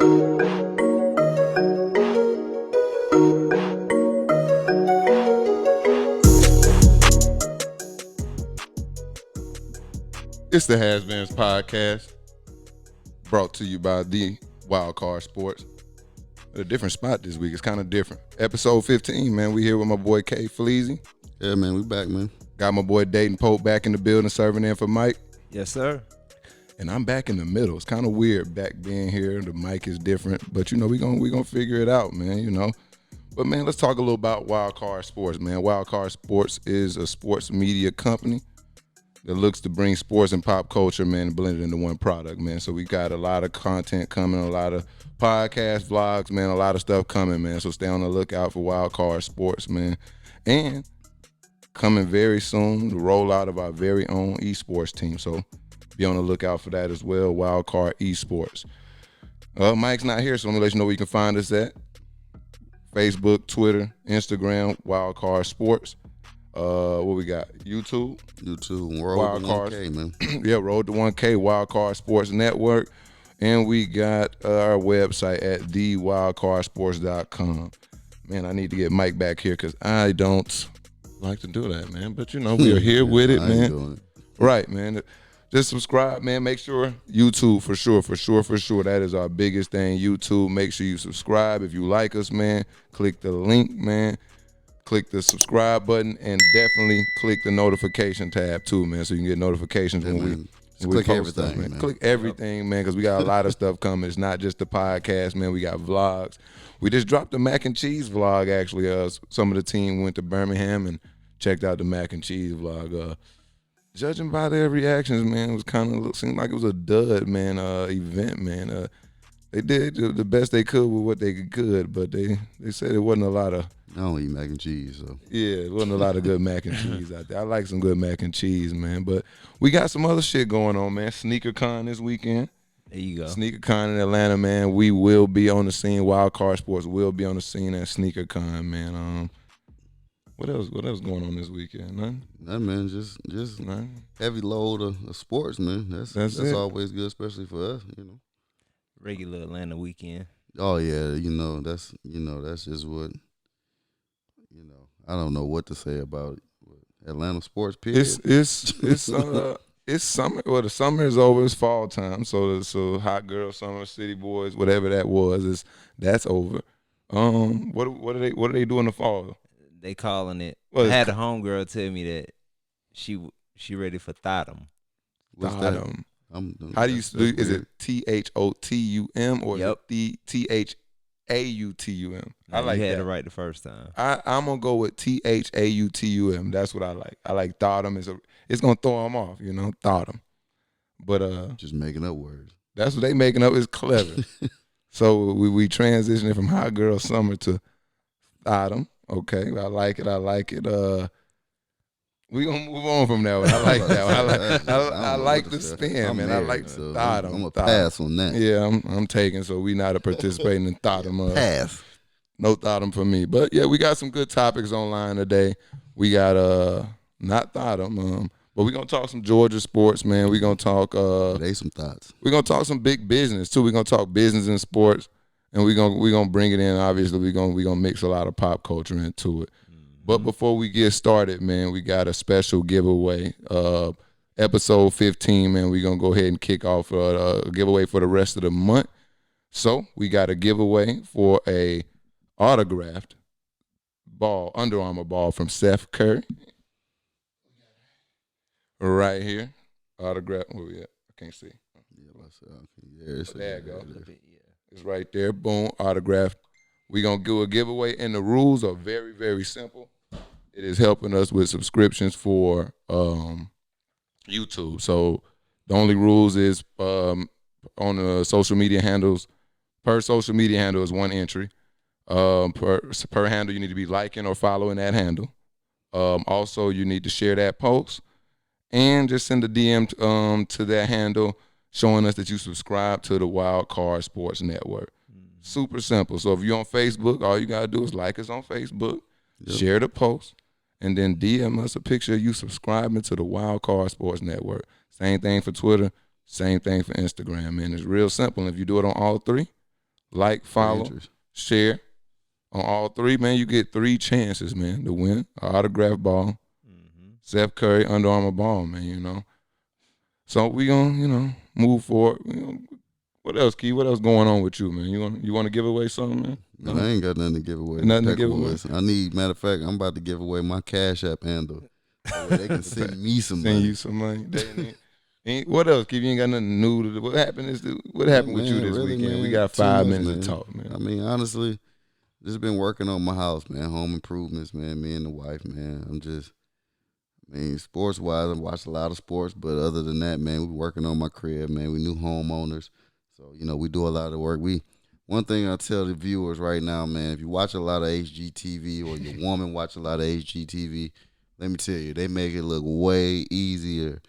It's the HasBeens Podcast, brought to you by the Wild Card Sports. At a different spot this week. It's kind of different. Episode 15, man. We here with my boy K Fleazy. Yeah, man. We back, man. Got my boy Dayton Pope back in the building, serving in for Mike. Yes, sir. And I'm back in the middle. It's kind of weird back being here. The mic is different, but we gonna figure it out, man. But man, let's talk a little about Wild Card Sports, man. Wild Card Sports is a sports media company that looks to bring sports and pop culture, man, and blend it into one product, man. So we got a lot of content coming, a lot of podcasts, vlogs, man, a lot of stuff coming, man. So stay on the lookout for Wild Card Sports, man. And coming very soon, the rollout of our very own esports team. So be on the lookout for that as well, Wild Card Esports. Mike's not here, so let me let you know where you can find us at. Facebook, Twitter, Instagram, Wild Card Sports. What we got? YouTube, Road to 1K, man. Yeah, Road to 1K, Wild Card Sports Network. And we got our website at thewildcardsports.com. Man, I need to get Mike back here because I don't like to do that, man. But, we are here with it, man. Doing it. Right, man. Just subscribe, man. Make sure YouTube for sure. That is our biggest thing. YouTube, make sure you subscribe. If you like us, man, click the link, man. Click the subscribe button and definitely click the notification tab too, man, so you can get notifications when we click post everything, stuff, man. man. Click everything, man, because we got a lot of stuff coming. It's not just the podcast, man. We got vlogs. We just dropped the mac and cheese vlog, actually. Some of the team went to Birmingham and checked out the mac and cheese vlog. Judging by their reactions, man, it was seemed like it was a dud, man, event, man. They did the best they could with what they could, but they said it wasn't a lot of. I don't eat mac and cheese, so. Yeah, it wasn't a lot of good mac and cheese out there. I like some good mac and cheese, man. But we got some other shit going on, man. SneakerCon this weekend. There you go. SneakerCon in Atlanta, man. We will be on the scene. Wild Card Sports will be on the scene at SneakerCon, man. What else going on this weekend? Nothing? That man, just Nothing? heavy load of sports, man. That's it. always good, especially for us, Regular Atlanta weekend. Oh yeah, that's just what I don't know what to say about Atlanta sports. Period. It's summer. Well, the summer is over. It's fall time. So hot girl summer, city boys, whatever that was, that's over. What do they do in the fall? They calling it. I had a homegirl tell me that she ready for Thottum. What's Thottum. that? How do you do? Is it THOTUM or Yep. is it THAUTUM? I like you had that. it right the first time. I'm gonna go with THAUTUM. That's what I like. I like Thottum. It's gonna throw them off, Thottum. But Just making up words. that's what they making up. Is clever. So we transitioning from hot girl summer to Thottum. Okay, I like it. We gonna move on from that one. I like that one. I like the spin, man. I like the Thottum. I'm gonna pass on that. Yeah, I'm taking. So we not participating in Thottum. Pass. No Thottum for me. But yeah, we got some good topics online today. We got not Thottum, but we're gonna talk some Georgia sports, man. We're gonna talk They some thoughts. we're gonna talk some big business too. We're gonna talk business and sports. And we're gonna bring it in. Obviously, we're gonna mix a lot of pop culture into it. But before we get started, man, we got a special giveaway. Episode 15, man. We're gonna go ahead and kick off a giveaway for the rest of the month. So we got a giveaway for a autographed ball, Under Armour ball from Steph Curry. Right here, autograph. Where we at? I can't see. There you go. It's right there. Boom, autographed. We're going to do a giveaway, and the rules are very, very simple. It is helping us with subscriptions for YouTube. So the only rules is on the social media handles, per social media handle is one entry. Per handle, you need to be liking or following that handle. Also, you need to share that post and just send a DM to that handle showing us that you subscribe to the Wild Card Sports Network. Super simple. So if you're on Facebook, all you got to do is like us on Facebook, share the post, and then DM us a picture of you subscribing to the Wild Card Sports Network. Same thing for Twitter, same thing for Instagram, man. It's real simple. And if you do it on all three, like, follow, share. On all three, man, you get 3 chances, man, to win an autographed ball. Steph Curry Under Armour ball, man, you know. So we gonna, move forward. What else, Key? What else going on with you, man? You want to give away something, man? Man, I ain't got nothing to give away. Nothing to give away. Matter of fact, I'm about to give away my Cash App handle. So they can send me some money. Send you some money. What else, Key? You ain't got nothing new to. What happened with you this weekend? Man, we got 5 minutes to talk, man. I mean, honestly, just been working on my house, man. Home improvements, man. Me and the wife, man. Sports-wise, I watched a lot of sports, but other than that, man, we working on my crib, man. We new homeowners, so, we do a lot of work. One thing I tell the viewers right now, man, if you watch a lot of HGTV or your woman watch a lot of HGTV, let me tell you, they make it look way easier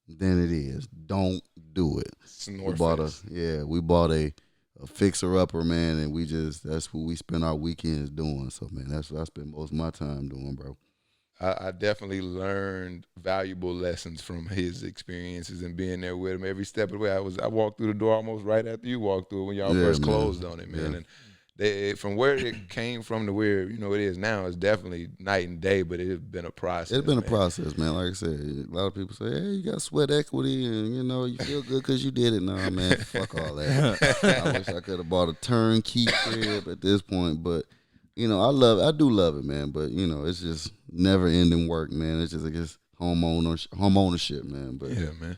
than it is. Don't do it. We bought a fixer-upper, man, and that's what we spend our weekends doing. So, man, that's what I spend most of my time doing, bro. I definitely learned valuable lessons from his experiences and being there with him every step of the way. I walked through the door almost right after you walked through it when y'all first closed on it, man. Yeah. And from where it came from to where it is now, it's definitely night and day. But it's been a process. It's been a process, man. Like I said, a lot of people say, "Hey, you got sweat equity, and you feel good because you did it." Nah, man, fuck all that. I wish I could have bought a turnkey crib at this point, but. I do love it, man. But it's just never ending work, man. It's just home ownership, man. But yeah, man.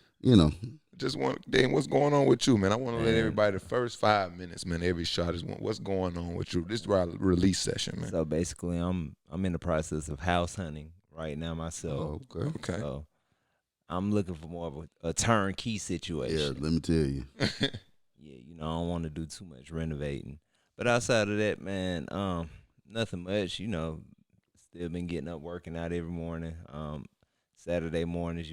Just Dane, what's going on with you, man? I want to let everybody the first 5 minutes, man. Every shot is what's going on with you. This is our release session, man. So basically, I'm in the process of house hunting right now myself. Oh, okay. So I'm looking for more of a turnkey situation. Yeah, let me tell you. Yeah, I don't want to do too much renovating. But outside of that, man, nothing much, still been getting up, working out every morning. Saturday mornings,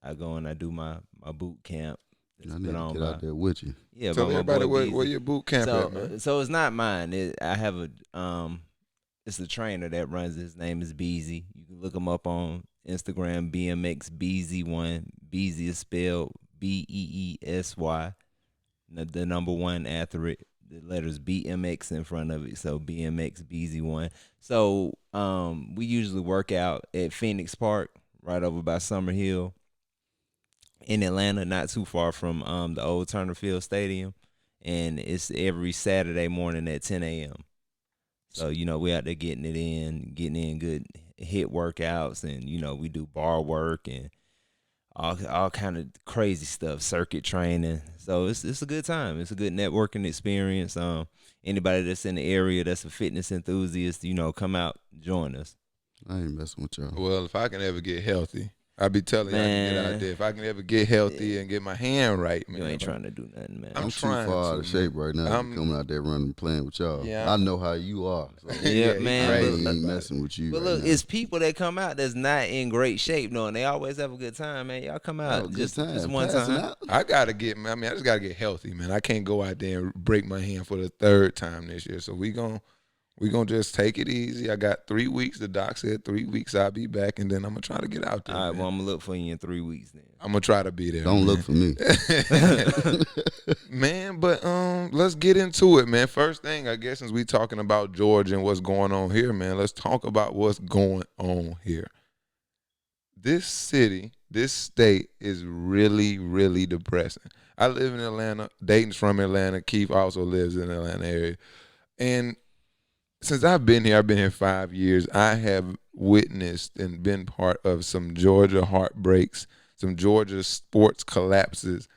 I go and I do my boot camp. I need to get out there with you. Yeah, tell everybody where your boot camp at, man. So it's not mine. I have it's a trainer that runs it. His name is Beezy. You can look him up on Instagram, BMX Beezy1. Beezy is spelled Beesy. The number 1 after it. The letters BMX in front of it, so BMX BZ1. So we usually work out at Phoenix Park, right over by Summer Hill in Atlanta, not too far from the old Turner Field Stadium, and it's every Saturday morning at 10 a.m. So we out there getting in good hit workouts, and we do bar work and all kind of crazy stuff, circuit training. So it's a good time. It's a good networking experience. Anybody that's in the area that's a fitness enthusiast, come out, join us. I ain't messing with y'all. Well, if I can ever get healthy, I be telling you I can get out there. If I can ever get healthy and get my hand right, man. You ain't trying to do nothing, man. I'm too far out of shape right now. I'm coming out there running and playing with y'all. Yeah, I know how you are. So yeah, man. I ain't messing with you. But right look, now. it's people that come out that's not in great shape, and they always have a good time, man. Y'all come out just one time. I just gotta get healthy, man. I can't go out there and break my hand for the 3rd time this year. So we gonna just take it easy. I got 3 weeks. The doc said 3 weeks I'll be back, and then I'm gonna try to get out there. All right, well, I'm gonna look for you in 3 weeks then. I'm gonna try to be there. Don't look for me. Man, but let's get into it, man. First thing, I guess, since we talking about Georgia and what's going on here, man, let's talk about what's going on here. This city, this state is really, really depressing. I live in Atlanta. Dayton's from Atlanta. Keith also lives in the Atlanta area. And since I've been here 5 years, I have witnessed and been part of some Georgia heartbreaks, some Georgia sports collapses.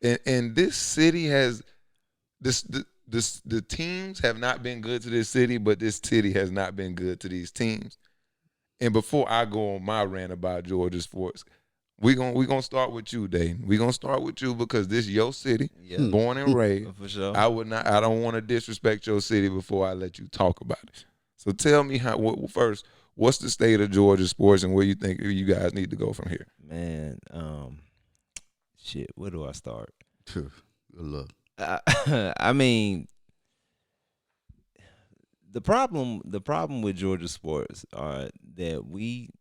And this city has the teams have not been good to this city, but this city has not been good to these teams. And before I go on my rant about Georgia sports, we gonna start with you, Dayton. We gonna start with you because this your city, born and raised. For sure. I don't want to disrespect your city before I let you talk about it. So tell me first, what's the state of Georgia sports and where you think you guys need to go from here? Man, shit. Where do I start? Good luck. I mean, the problem with Georgia sports are that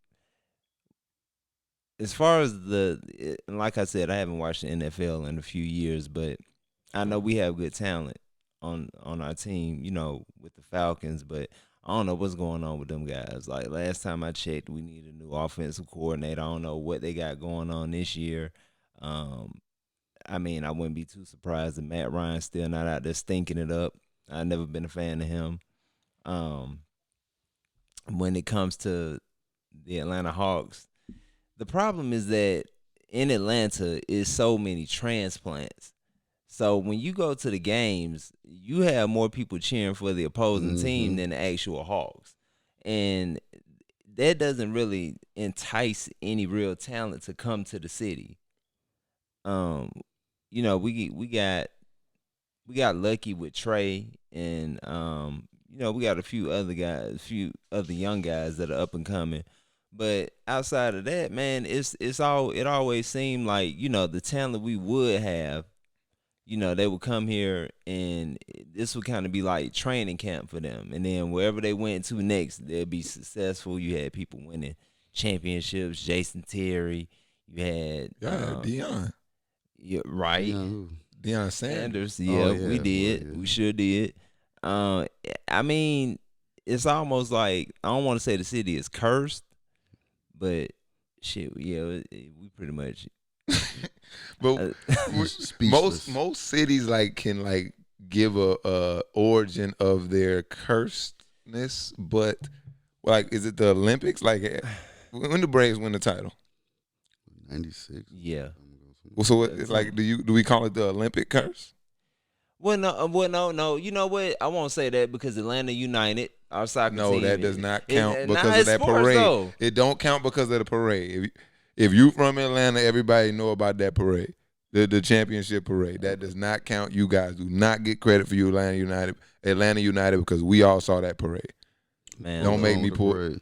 as far as like I said, I haven't watched the NFL in a few years, but I know we have good talent on our team, with the Falcons, but I don't know what's going on with them guys. Like last time I checked, we need a new offensive coordinator. I don't know what they got going on this year. I mean, I wouldn't be too surprised if Matt Ryan's still not out there stinking it up. I've never been a fan of him. When it comes to the Atlanta Hawks, the problem is that in Atlanta is so many transplants. So when you go to the games, you have more people cheering for the opposing team than the actual Hawks. And that doesn't really entice any real talent to come to the city. We got lucky with Trey, and we got a few other young guys that are up and coming. But outside of that, man, it always seemed like, the talent we would have, they would come here and this would kind of be like training camp for them. And then wherever they went to next, they'd be successful. You had people winning championships, Jason Terry. You had Deion. Yeah, right. Deion Sanders. Yeah, we did. Yeah. We sure did. I mean, it's almost like, I don't want to say the city is cursed, but shit, yeah, we pretty much. But most cities can give a origin of their cursedness, but is it the Olympics? Like when the Braves win the title? 96. Yeah. So it's like, do we call it the Olympic curse? Well, no. You know what? I won't say that because Atlanta United, our soccer team. No, that does not count because of that parade. Though. It don't count because of the parade. If you from Atlanta, everybody know about that parade, the championship parade. That does not count. You guys do not get credit for you, Atlanta United, because we all saw that parade. Man, don't make me pull.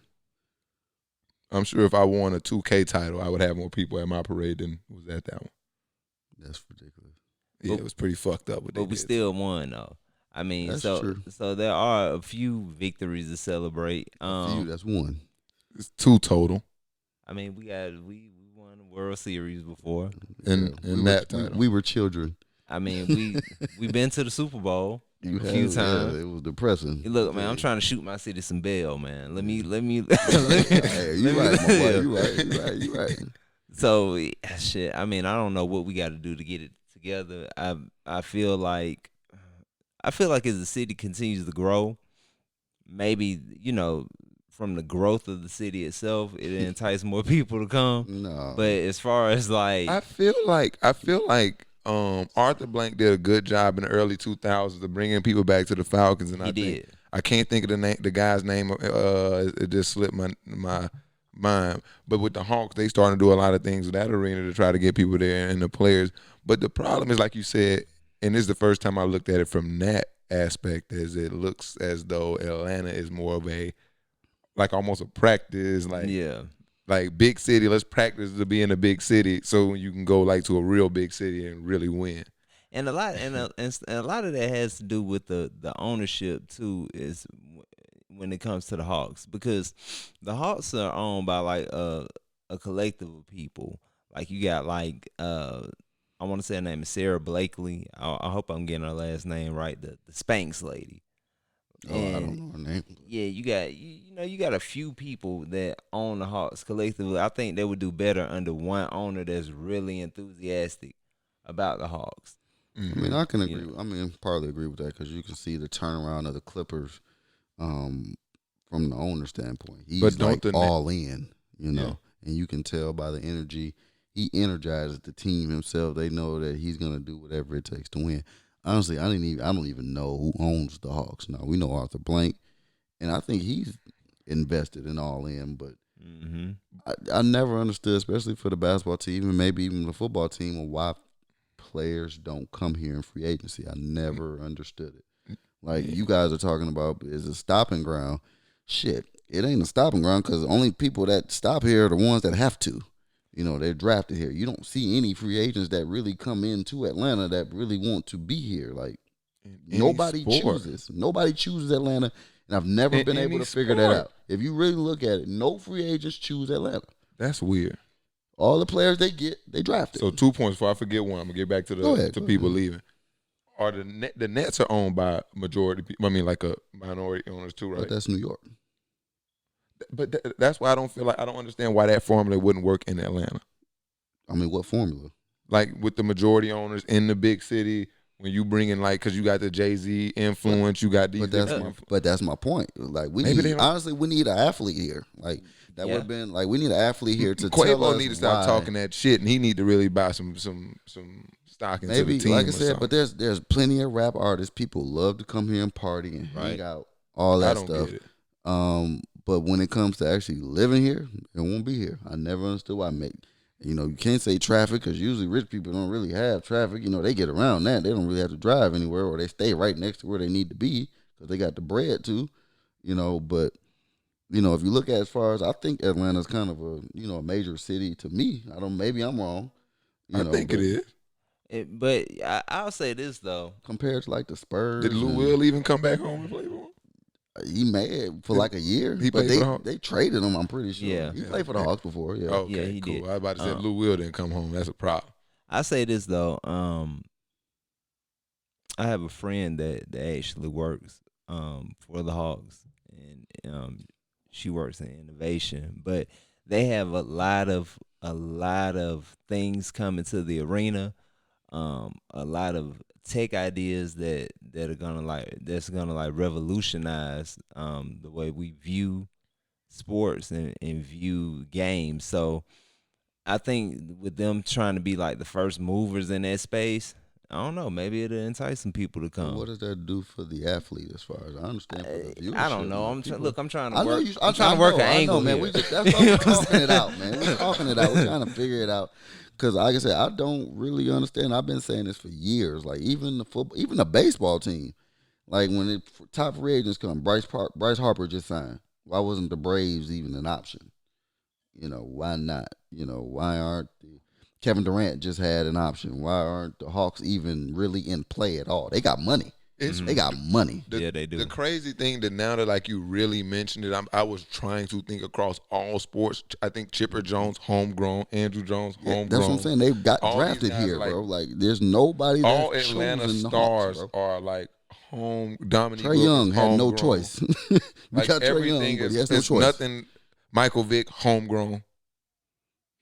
I'm sure if I won a 2K title, I would have more people at my parade than was at that one. That's ridiculous. Yeah, it was pretty fucked up. But we still won, though. I mean, that's true. So there are a few victories to celebrate. That's one. It's 2 total. I mean, we won the World Series before, and we were children. I mean, we been to the Super Bowl a few times. Yeah, it was depressing. Look, man, I'm trying to shoot my city some bail, man. Let me. Hey, you right, my boy. You right. So shit. I mean, I don't know what we got to do to get it together. I feel like as the city continues to grow, maybe from the growth of the city itself, it entice more people to come. No, but as far as like, I feel like Arthur Blank did a good job in the early 2000s of bringing people back to the Falcons, and I can't think of the guy's name. It just slipped my mind. But with the Hawks, they starting to do a lot of things with that arena to try to get people there and the players. But the problem is, like you said, and this is the first time I looked at it from that aspect, is it looks as though Atlanta is more of almost a practice, like big city. Let's practice to be in a big city so you can go to a real big city and really win. And a lot of that has to do with the ownership too. Is when it comes to the Hawks, because the Hawks are owned by a collective of people. Like you got I want to say her name is Sarah Blakely. I hope I'm getting her last name right. The Spanx lady. I don't know her name. Yeah, you got a few people that own the Hawks collectively. I think they would do better under one owner that's really enthusiastic about the Hawks. I mean, I can agree. I mean, partly agree with that because you can see the turnaround of the Clippers from the owner standpoint. He's all in, and you can tell by the energy. He energizes the team himself. They know that he's gonna do whatever it takes to win. Honestly, I don't even know who owns the Hawks. Now we know Arthur Blank, and I think he's invested in all in. But I never understood, especially for the basketball team and maybe even the football team, why players don't come here in free agency. I never understood it. Like you guys are talking about is a stopping ground. Shit, it ain't a stopping ground because only people that stop here are the ones that have to. They're drafted here. You don't see any free agents that really come into Atlanta that really want to be here. Like nobody chooses. Nobody chooses Atlanta, and I've never been able to figure that out. If you really look at it, no free agents choose Atlanta. That's weird. All the players they get, they drafted. So 2 points before I forget one. I'm gonna get back to the people leaving. are the Nets are owned by majority people. I mean, like a minority owners too, right? But that's New York. But that's why I don't understand why that formula wouldn't work in Atlanta. I mean, what formula? Like with the majority owners in the big city, when you bring in because you got the Jay-Z influence, you got these. But that's my point. Like we need an athlete here. Like that would have been like we need an athlete here to tell us need to stop talking that shit, and he need to really buy some stock into the team. Like I said, but there's plenty of rap artists. People love to come here and party and hang out, all that stuff. Get it. But when it comes to actually living here, it won't be here. I never understood why. You can't say traffic because usually rich people don't really have traffic. They get around that. They don't really have to drive anywhere, or they stay right next to where they need to be because they got the bread too. But if you look at as far as I think Atlanta's kind of a major city to me. Maybe I'm wrong. I think it is. But I'll say this though, compared to like the Spurs. Did Lou Will even come back home and play for him? He may for like a year, but they traded him. I'm pretty sure. Yeah, he played for the Hawks before. Yeah, okay, yeah, he cool. did. I was about to say Lou Will didn't come home. That's a problem. I say this though. I have a friend that actually works for the Hawks, and she works in innovation. But they have a lot of things coming to the arena. A lot of tech ideas that's gonna revolutionize the way we view sports and view games. So I think with them trying to be like the first movers in that space, I don't know, maybe it'll entice some people to come. What does that do for the athlete as far as I understand? I don't know. I'm trying to work. I'm trying to work an angle, man. That's why we're talking it out, man. We're talking it out. We're trying to figure it out. Because, like I said, I don't really understand. I've been saying this for years. Like, even the baseball team, like when the top free agents come, Bryce Harper just signed. Why wasn't the Braves even an option? Why not? Why aren't Kevin Durant just had an option? Why aren't the Hawks even really in play at all? They got money. They got money. Yeah, they do. The crazy thing that now that you really mentioned it, I was trying to think across all sports. I think Chipper Jones, homegrown. Andrew Jones, homegrown. That's what I'm saying. They got all drafted here, bro. Like, there's nobody that's all Atlanta stars Hawks, are home. Dominique Trey Young had no choice. We got Trey Young, but he has no choice. Nothing. Michael Vick, homegrown.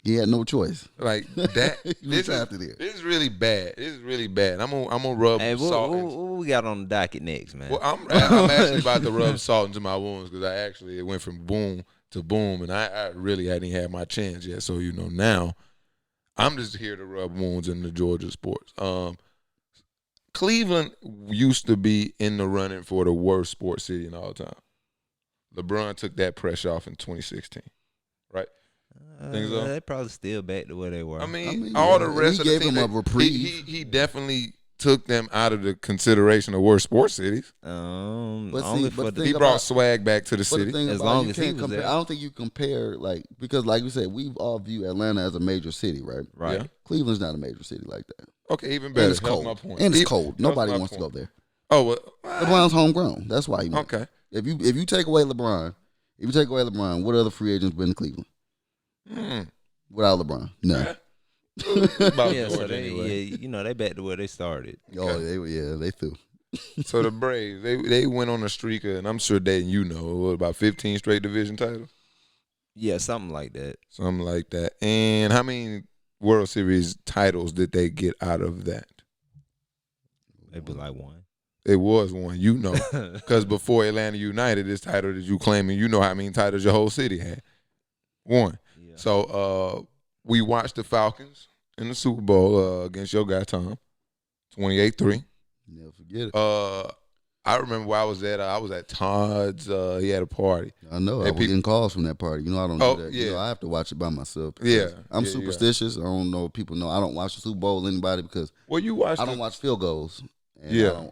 He had no choice. Like that. This is really bad. This is really bad. I'm gonna rub salt. What we got on the docket next, man? Well, I'm actually about to rub salt into my wounds because it went from boom to boom, and I really hadn't had my chance yet. So now I'm just here to rub wounds in the Georgia sports. Cleveland used to be in the running for the worst sports city in all time. LeBron took that pressure off in 2016, right? Think so? They probably still back to where they were. I mean all the rest of the team, gave him a reprieve. He definitely took them out of the consideration of worst sports cities. He brought swag back to the city. As long as he was there. I don't think you compare because like you said, we all view Atlanta as a major city, right? Right. Yeah. Cleveland's not a major city like that. Okay, even better. And it's cold. My point. And it's cold. Nobody wants to go there. Oh, well, LeBron's homegrown. That's why he went. Okay. If you take away LeBron, what other free agents been in Cleveland? Without LeBron, none. So they back to where they started. Oh, they threw. So the Braves, they went on a streak of, and I'm sure that about 15 straight division titles. Yeah, something like that. And how many World Series titles did they get out of that? Maybe like one. It was one, because before Atlanta United, this title that you claiming, how many titles your whole city had. One. Yeah. So we watched the Falcons in the Super Bowl against your guy Tom, 28-3. Never forget it. I remember where I was at. I was at Todd's. He had a party. I know. I was getting calls from that party. I don't do that. Yeah. I have to watch it by myself. Yeah. I'm superstitious. I don't know if people know. I don't watch the Super Bowl anybody because I don't watch field goals.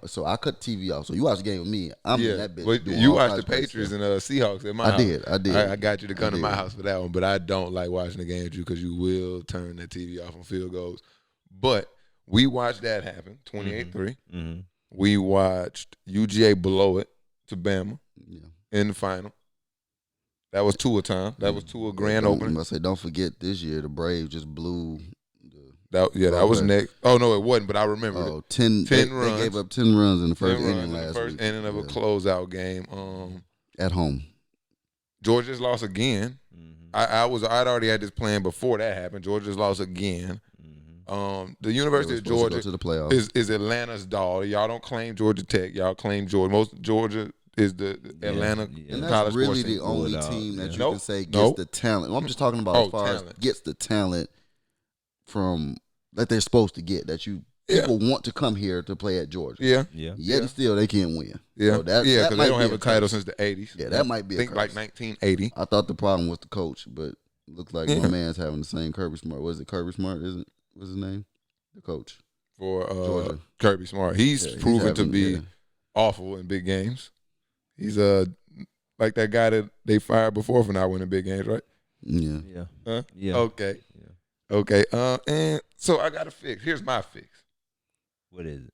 So I cut TV off. So you watch the game with me. I'm in that bitch. But you watched the Patriots and Seahawks at my house. I did. I got you to come to my house for that one. But I don't like watching the game with you because you will turn the TV off on field goals. But we watched that happen, 28-3. Mm-hmm. We watched UGA blow it to Bama in the final. That was Tua time. That was Tua grand opening. I say, don't forget this year the Braves just blew That was next. Oh no, it wasn't. But I remember. Oh, 10 runs. They gave up 10 runs in the first inning last week. First inning of a closeout game. At home. Georgia's lost again. Mm-hmm. I'd already had this plan before that happened. Georgia's lost again. Mm-hmm. The University of Georgia to the playoffs. is Atlanta's doll. Y'all don't claim Georgia Tech. Y'all claim Georgia. Most Georgia is the Atlanta and that's college really sports the team. only team that you can say gets the talent. I'm just talking about as far as gets the talent from that they're supposed to get. That people want to come here to play at Georgia. Yet still they can't win. So because they don't have a title since the 80s. Yeah, that might be. I think like 1980. I thought the problem was the coach, but it looks like my man's having the same Kirby Smart. Was it Kirby Smart? What's his name? The coach for Georgia. Kirby Smart. He's proven to be awful in big games. He's like that guy that they fired before for not winning big games, right? Yeah. Huh? Yeah. Okay. Yeah. Okay. And so I got a fix. Here's my fix. What is it?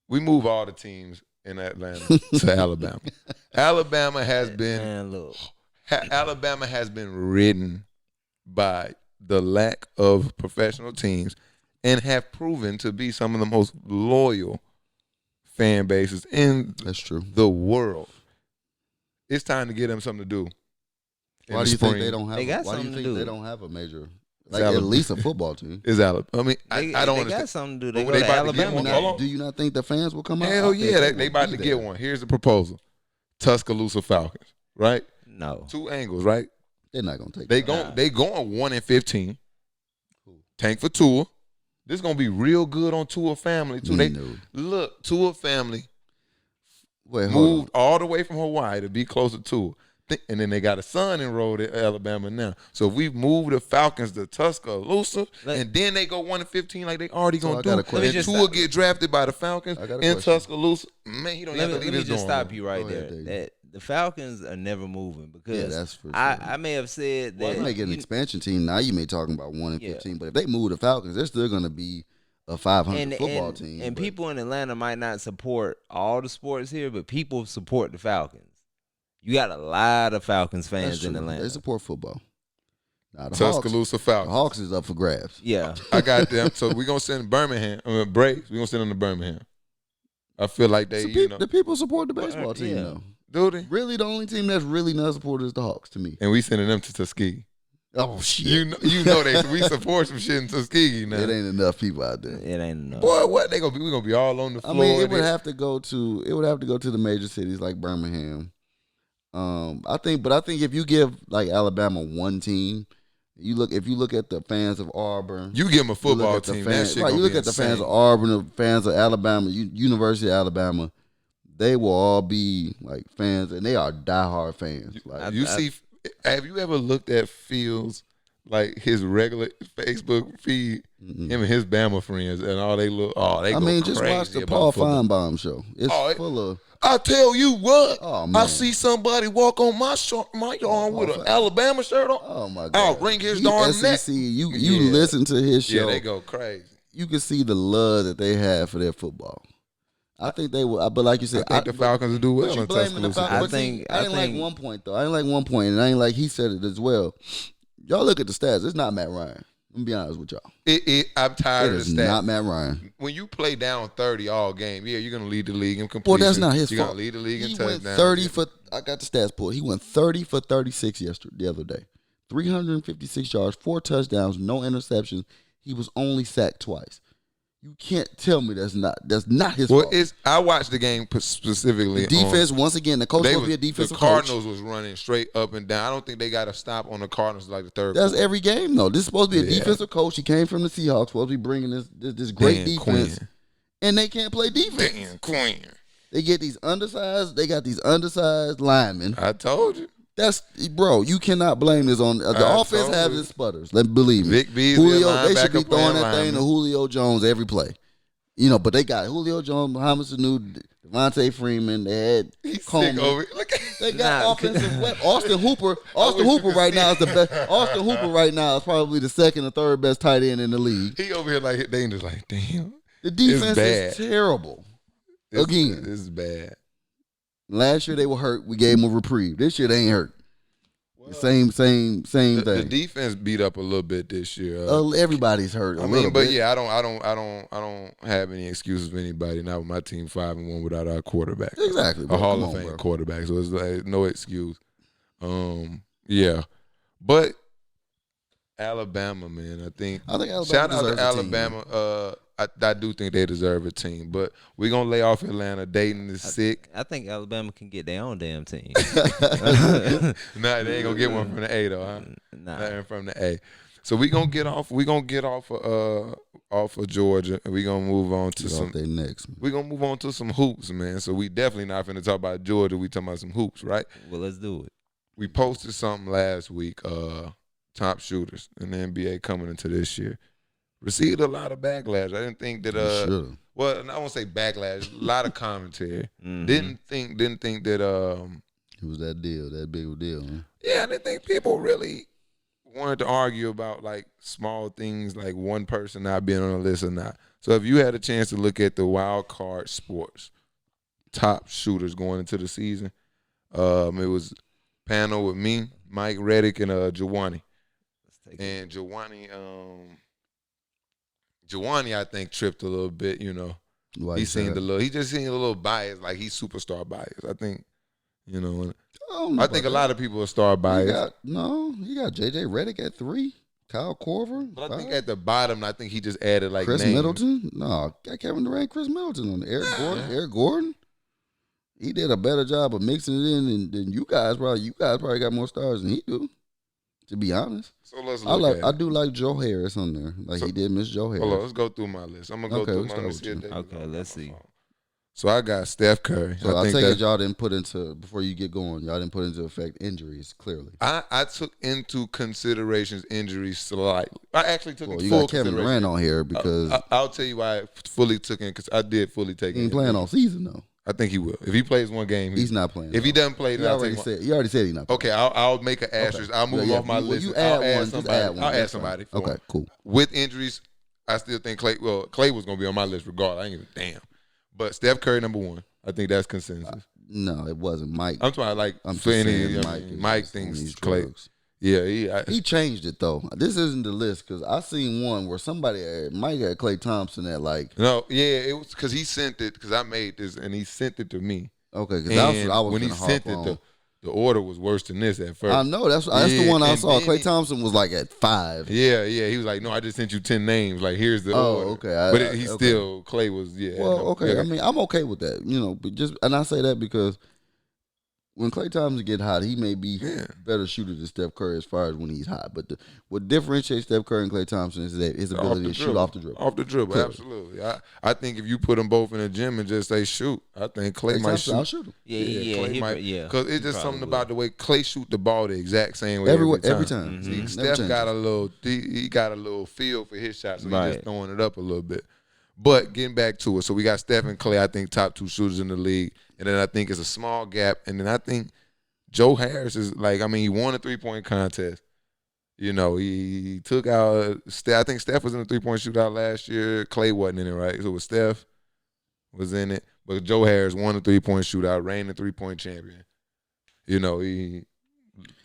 We move all the teams in Atlanta to Alabama. Alabama has been ridden by the lack of professional teams and have proven to be some of the most loyal fan bases in the world. It's time to get them something to do. Why do you think they don't have? Why do you think they don't have a major, at least a football team? Is Alabama? I mean, I don't understand. They got something to do. They go to Alabama. Do you not think the fans will come out? Hell yeah, they about to get one. Here's the proposal: Tuscaloosa Falcons, right? No, 2 angles, right? They're not gonna take. They going 1-15. Tank for Tua. This is gonna be real good on Tua family too. Look, Tua family moved all the way from Hawaii to be closer to it. And then they got a son enrolled at Alabama now. So if we move the Falcons to Tuscaloosa, and then they go 1-15 like they already going to do, and Tua get drafted by the Falcons in Tuscaloosa, man, he don't have to leave his dorm. Let me just stop you right there. That the Falcons are never moving because that's for sure. I may have said that. Well, they get an expansion team. Now you may talking about 1-15, but if they move the Falcons, they're still going to be a 500 football team. And people in Atlanta might not support all the sports here, but people support the Falcons. You got a lot of Falcons fans in Atlanta. They support football. Now, the Tuscaloosa Falcons. The Hawks is up for grabs. Yeah. I got them. So we're going to send Birmingham. Braves, we're going to send them to Birmingham. I feel like they, the people support the baseball team, though. Do they? Really, the only team that's really not supported is the Hawks, to me. And we sending them to Tuskegee. Oh, shit. You know we support some shit in Tuskegee now. It ain't enough people out there. It ain't enough. Boy, what they gonna be? We gonna be all on the floor. I mean, it would have to go to the major cities like Birmingham. I think if you give like Alabama one team, if you look at the fans of Auburn, you give them a football team. You look at the fans of Auburn, the fans of Alabama, University of Alabama. They will all be like fans, and they are diehard fans. Have you ever looked at Fields, like his regular Facebook feed, him and his Bama friends, and all they look? Oh, they. I mean, just watch the Paul Feinbaum show. It's full of. I tell you what, I see somebody walk on my yard with an Alabama shirt on. Oh my God! I'll wring his darn neck. You listen to his show. Yeah, they go crazy. You can see the love that they have for their football. I think they will, but like you said, I think the Falcons will do well in Tuscaloosa. I didn't like one point, though. I didn't like one point, and I ain't like he said it as well. Y'all look at the stats. It's not Matt Ryan. I'm gonna be honest with y'all. I'm tired of the stats. It is not Matt Ryan. When you play down 30 all game, you're gonna lead the league in completion. Well, that's not his fault. You're gonna lead the league in touchdowns. Went 30 for. I got the stats pulled. He went 30 for 36 the other day. 356 yards, 4 touchdowns, no interceptions. He was only sacked twice. You can't tell me that's not his fault. I watched the game specifically. The defense, once again, the coach supposed to be a defensive coach. The Cardinals was running straight up and down. I don't think they got a stop on the Cardinals like the third. That's every game, though. This is supposed to be a defensive coach. He came from the Seahawks. Supposed to be bringing this great defense, and they can't play defense. Dan Quinn. They get these undersized. They got these undersized linemen. I told you. Bro, you cannot blame this on the offense. Has its sputters. Let me believe me. Julio, they should be throwing that thing to Julio Jones every play. But they got Julio Jones, Muhammad Sanu, Devontae Freeman. They had Coleman. They got offensive weapons. Austin Hooper right now is the best. Austin Hooper right now is probably the second or third best tight end in the league. He over here like they just like, damn. The defense is terrible. Again, this is bad. Last year they were hurt. We gave them a reprieve. This year they ain't hurt. Same The thing. defense beat up a little bit this year. Everybody's hurt. I mean, but yeah, I don't have any excuses for anybody. Not with my team 5-1 without our quarterback. Exactly, bro. A Hall Come of on, Fame bro. quarterback. So it's like no excuse. Yeah, but Alabama, man, I think Alabama shout out deserves to a team, Alabama. I do think they deserve a team, but we're gonna lay off Atlanta. Dayton is sick. I think Alabama can get their own damn team. Nah, they ain't gonna get one from the A though, huh? Nah. Nothing from the A. So we gonna get off. We gonna get off of Georgia, and we gonna move on to some. They next. We gonna move on to some hoops, man. So we definitely not finna talk about Georgia. We talking about some hoops, right? Well, let's do it. We posted something last week. Top shooters in the NBA coming into this year received a lot of backlash. I didn't think that. Well, I won't say backlash. A lot of commentary. Mm-hmm. Didn't think that. It was that deal, that big of a deal. Huh? Yeah, I didn't think people really wanted to argue about like small things like one person not being on the list or not. So if you had a chance to look at the wild card sports top shooters going into the season, it was panel with me, Mike Reddick, and Jawani. And Jawani, I think tripped a little bit. You know, Why he seemed he just seemed a little biased, like he's superstar biased. I think, you know, I think a lot of people are star biased. You got J.J. Redick at 3, Kyle Korver. But I think at the bottom, I think he just added like Chris names. Middleton. No, got Kevin Durant, Chris Middleton on there. Eric Gordon. He did a better job of mixing it in than you guys. You guys probably got more stars than he do. To be honest, so let's look I do like Joe Harris on there. He did miss Joe Harris. Hold on, let's go through my list. I'm gonna go through my list. Okay, let's see. So I got Steph Curry. So I take it y'all didn't put into, before you get going, y'all didn't put into effect injuries, clearly. I took into considerations injuries slightly. I actually took into you full got Kevin Durant on here because I'll tell you why I fully took in, because I did fully take he in. ain't playing all season though. I think he will. If he plays one game, he's not playing. If he doesn't play, then you already said he's not playing. Okay, I'll make an asterisk. I'll move off my list. You I'll add add somebody. I'll add somebody. Okay, cool. With injuries, I still think Clay was going to be on my list regardless. I ain't even damn. But Steph Curry number 1. I think that's consensus. No, it wasn't Mike. I'm talking Mike thinks Clay. Drugs. Yeah, he changed it though. This isn't the list because I seen one where Mike had Klay Thompson at like. No, yeah, it was because he sent it because I made this and he sent it to me. Okay, because I was when he sent it, the order was worse than this at first. I know that's the one I saw. Klay Thompson was like at 5. Yeah, he was like, no, I just sent you 10 names. Like here's the order. Okay, but still Klay was Well, okay, I mean I'm okay with that, but and I say that because when Klay Thompson get hot, he may be better shooter than Steph Curry as far as when he's hot. But what differentiates Steph Curry and Klay Thompson is that his ability to shoot off the dribble. Off the dribble, clearly. Absolutely. I think if you put them both in the gym and just say shoot, I think Klay might shoot. I'll shoot him. Yeah. Because it's just something about the way Klay shoot the ball the exact same way every time. Mm-hmm. See, Steph got a little, he got a little feel for his shot, so he's just throwing it up a little bit. But getting back to it, so we got Steph and Klay, I think top 2 shooters in the league, and then I think it's a small gap, and then I think Joe Harris is he won a 3-point contest. He took out I think Steph was in the 3-point shootout last year. Klay wasn't in it, right? So it was Steph was in it. But Joe Harris won the 3-point shootout, reigned the 3-point champion. He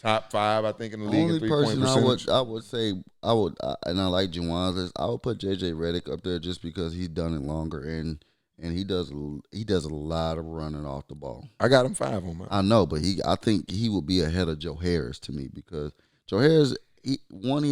top 5, I think, in the league in 3-point percentage. I would say, and I like Juwan's list, I would put J.J. Redick up there just because he's done it longer and he does a lot of running off the ball. I got him 5 on mine. I know, but I think he will be ahead of Joe Harris to me because Joe Harris, he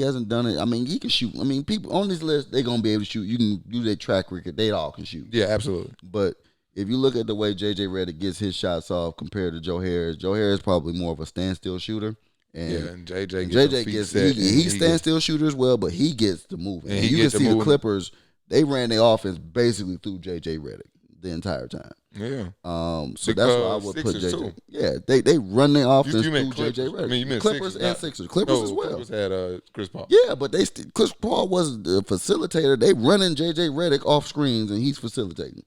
hasn't done it. I mean, he can shoot. I mean, people on this list, they're going to be able to shoot. You can do their track record. They all can shoot. Yeah, absolutely. But if you look at the way J.J. Redick gets his shots off compared to Joe Harris probably more of a standstill shooter. And J.J. gets he standstill shooter as well, but he gets to move. And you can see the Clippers, they ran their offense basically through J.J. Redick the entire time. Yeah. So that's why I would put J.J. Too. Yeah, they run their offense through J.J. Redick. I mean, you meant Clippers Sixers, and Sixers. Clippers as well. Clippers had Chris Paul. Yeah, but Chris Paul was the facilitator. They running J.J. Redick off screens and he's facilitating.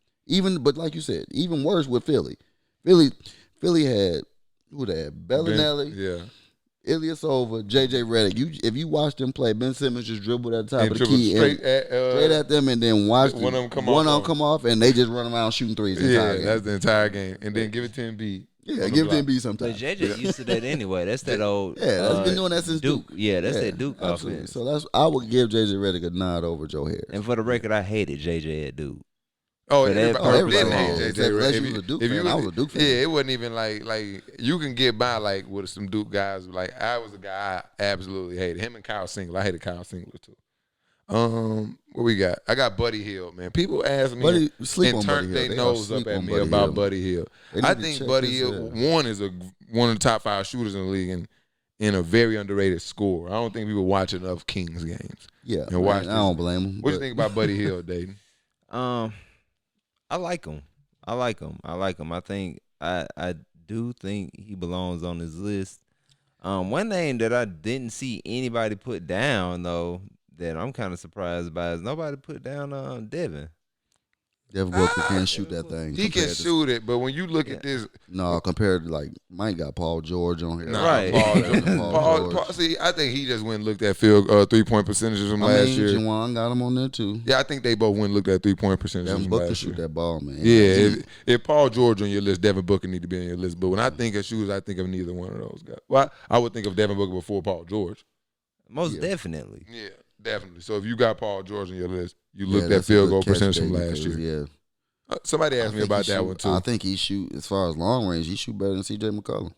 But like you said, even worse with Philly. Philly had who they had? Bellinelli. Ilyasova, J.J. Redick. If you watch them play, Ben Simmons just dribbled at the top of the key straight at them, and then watch one of them come off, and they just run around shooting threes. That's the entire game, and then give it to Embiid. Yeah, on the give it to block. Embiid But sometimes. JJ used to that anyway. That's that old. Yeah, that's been doing that since Duke. Yeah, that's that Duke absolutely. offense. So I would give JJ Redick a nod over Joe Harris. And for the record, I hated JJ at Duke. Oh, But everybody everybody hate hated JJ. unless If you was a Duke fan. I was a Duke fan. Yeah, it wasn't even like you can get by like with some Duke guys. Like I was a guy I absolutely hated him and Kyle Singler. I hated Kyle Singler too. What we got? I got Buddy Hield, man. People ask me Buddy, sleep and on turn Buddy their Hield. nose up at me about Buddy Hield. They need I to think check Buddy his, Hield one is one of the top 5 shooters in the league and a very underrated scorer. I don't think people watch enough Kings games. Yeah, and watch. I don't blame him. What do you think about Buddy Hield, Dayton? I like him. I think I do think he belongs on his list. One name that I didn't see anybody put down though that I'm kind of surprised by is nobody put down Devin. Devin Booker can't shoot that thing. He can shoot it, but when you look at this, no, compared to like Mike got Paul George on here. nah, Right. Paul, see, I think he just went and looked at 3-point percentages from last year. Juwan got him on there too. Yeah, I think they both went and looked at 3-point percentages Devin from Booker last shoot year. that ball, man. Yeah, if Paul George on your list, Devin Booker need to be on your list. But when I think of shooters, I think of neither one of those guys. Well, I would think of Devin Booker before Paul George. Most definitely. Yeah, definitely. So if you got Paul George on your list, you looked at field goal percentage from last year. Yeah. Somebody asked me about that one too. I think he shoot as far as long range. He shoot better than C.J. McCollum.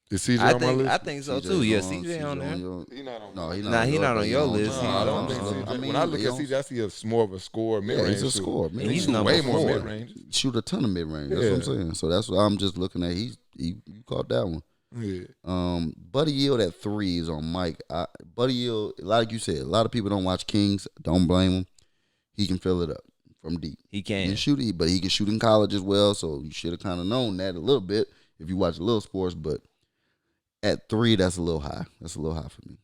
Is CJ on my list? I think so too. Yeah, CJ on there. He not on. No, he He not on your list. No, I don't think CJ. When I look at CJ, I see a more of a score mid range. he's a scorer. He's He's number way more 4. mid range. Shoot a ton of mid range. That's what I'm saying. So that's what I'm just looking at. You caught that one. Yeah. Buddy Hield at 3 is on Mike. Buddy Hield, like you said, a lot of people don't watch Kings. Don't blame him. He can fill it up from deep. He He can. can shoot it, but he can shoot in college as well. So you should have kind of known that a little bit if you watch a little sports. But at 3, that's a little high. That's a little high for me.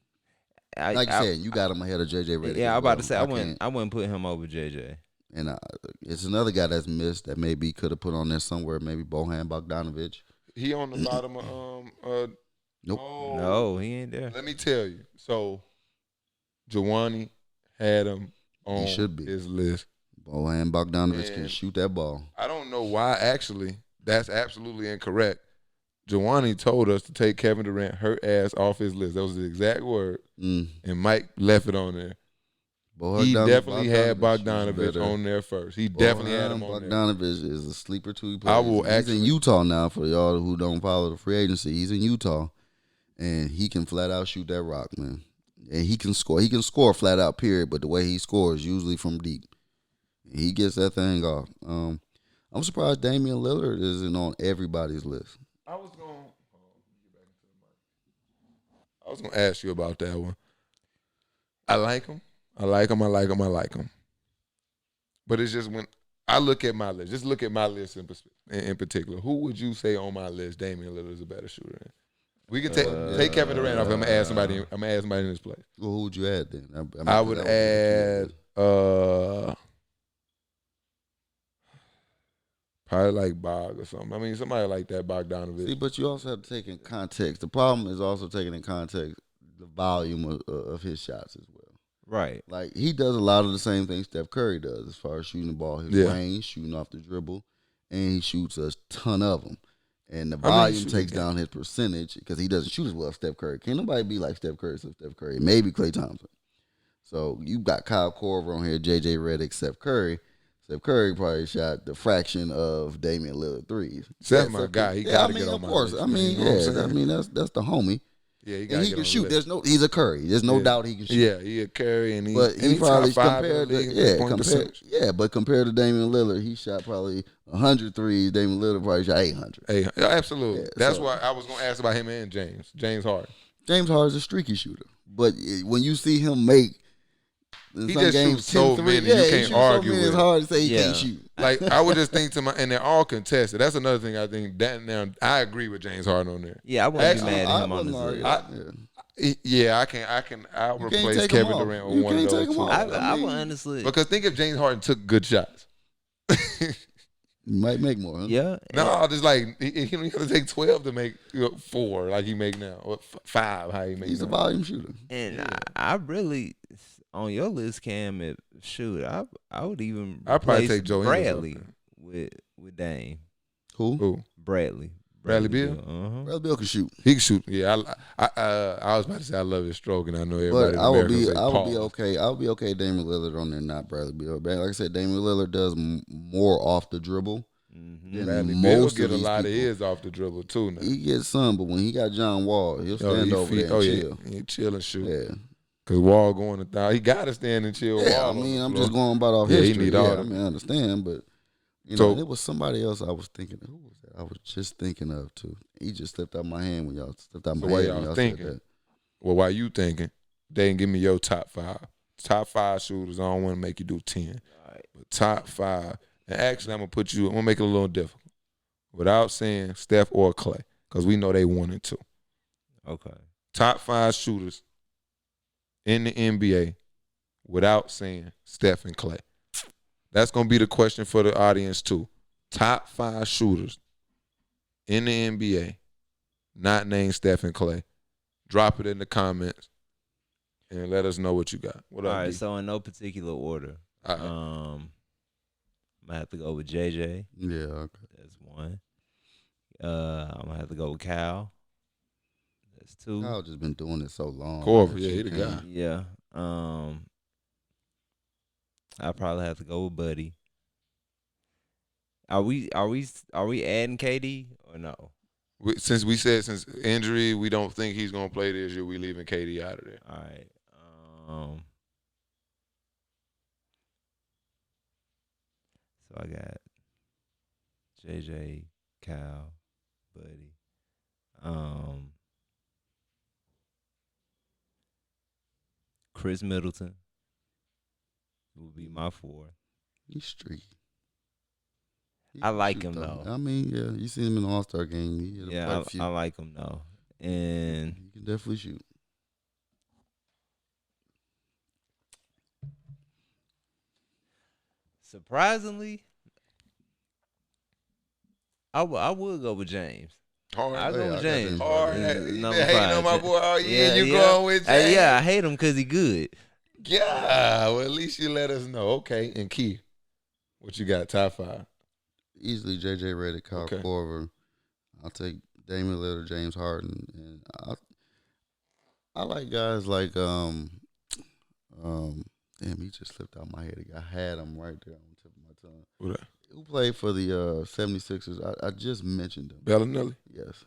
Like you said, you got him ahead of JJ Redick. Yeah, I'm about to say I can't. wouldn't put him over JJ. And it's another guy that's missed that maybe could have put on there somewhere. Maybe Bojan Bogdanovic. He on the bottom of Nope. No, he ain't there. Let me tell you. So Jawani had him on should be. his list. Bojan Bogdanovic can And shoot that ball. I don't know why. Actually, that's absolutely incorrect. Jawani told us to take Kevin Durant her ass off his list. That was the exact word. And Mike left it on there. He definitely had Bogdanovic on there first. He definitely had him on there. Bogdanovic is a sleeper too. He's in Utah now. For y'all who don't follow the free agency, he's in Utah, and he can flat out shoot that rock, man. And he can score. He can score flat out. Period. But the way he scores, usually from deep, he gets that thing off. I'm surprised Damian Lillard isn't on everybody's list. I was gonna ask you about that one. I like him. But it's just when I look at my list, just look at my list in particular. Who would you say on my list Damian Lillard is a better shooter than? We can take Kevin Durant off. I'm gonna add somebody in this place. Well, who would you add then? I would add probably like Bog or something. I mean, somebody like that, Bogdanovic. See, but you also have to take in context. The problem is also taking in context the volume of his shots as well. Right. Like, he does a lot of the same things Steph Curry does as far as shooting the ball. His range, shooting off the dribble, and he shoots a ton of them. And the volume takes down his percentage because he doesn't shoot as well as Steph Curry. Can't nobody be like Steph Curry except Steph Curry. Maybe Klay Thompson. So you got Kyle Korver on here, J.J. Redick, Steph Curry. Steph Curry probably shot the fraction of Damian Lillard threes. Steph's my guy. He got to get on my list. Of course. I mean, that's the homie. Yeah, and he can shoot. He's a Curry. There's no doubt he can shoot. Yeah, he a Curry, and he probably compared to Damian Lillard, he shot probably 100 threes. Damian Lillard probably shot 800. Absolutely. Yeah, that's why I was gonna ask about him and James Harden. James Harden's a streaky shooter, but when you see him make, he just shoots so many. You can't argue with. It's hard to say he can't shoot. Like I would just think and they're all contested. That's another thing I think. That now I agree with James Harden on there. Yeah, I wouldn't be mad at him on this list. I'll replace Kevin Durant on one of those two. I would honestly, because think if James Harden took good shots. You might make more, huh? Yeah. No, just like he don't have to take 12 to make 4 like he make now, or 5 how he make. He's now. a volume shooter, and I really on your list, Cam. I would even I'd probably take Joe Bradley with Dame. Who? Bradley. Bradley Beal? Bradley Beal can shoot. He can shoot. Yeah, I was about to say I love his stroke, and I know everybody But in I would America be, say I would be pause. okay. I would be okay. Damian Lillard on there, not Bradley Beal. But like I said, Damian Lillard does more off the dribble than Bradley Beal most get of a these lot people. of his off the dribble too. Now. He gets some, but when he got John Wall, he'll stand over there and chill. Yeah, he chill and shoot. Yeah. Cause Wall going to thou, he got to stand and chill. Yeah, Wall I mean, on I'm the floor. just going about off Yeah, he history. need Yeah, all I that. mean, I understand, but you So- know, and it was somebody else I was thinking. Who was that? I was just thinking of too. He just slipped out my hand when y'all slipped out So my while head y'all when y'all thinking, said that. Well, while you thinking, they can give me your top 5. Top 5 shooters. I don't want to make you do 10. All right. But top 5. And actually, I'm gonna make it a little difficult. Without saying Steph or Clay, because we know they 1 and 2. Okay. Top 5 shooters in the NBA without saying Steph and Clay. That's gonna be the question for the audience too. Top 5 shooters in the NBA, not named Steph and Clay. Drop it in the comments and let us know what you got. What All up, right. D? So in no particular order, All right. I'm gonna have to go with JJ. Yeah, okay. That's 1. I'm gonna have to go with Cal. That's 2. Kyle just been doing it so long. Corver, man. yeah, he the Shit, guy. man. Yeah. I probably have to go with Buddy. Are we adding KD or no? Since we said since injury, we don't think he's gonna play this year. We leaving KD out of there. All right. So I got JJ, Cal, Buddy. Chris Middleton will be my 4. He's streaky. He I can like shoot, him, though. I mean, yeah, you seen him in the All-Star game. He hit quite Yeah, a few. I like him though. And He can definitely shoot. surprisingly, I would go with James. Hard. I Oh, go yeah, with I got James. James. Hard. Number You been hating 5. on my boy all year. Yeah, you yeah. going with James? Yeah, I hate him because he good. Yeah. Well, at least you let us know. Okay. And Key, what you got? Top 5. Easily JJ Redick, Kyle Okay. Korver. I'll take Damian Lillard, James Harden, and I like guys like damn, he just slipped out my head. I had him right there on the tip of my tongue. What that? Who played for the 76ers? I just mentioned him. Bellinelli? Yes.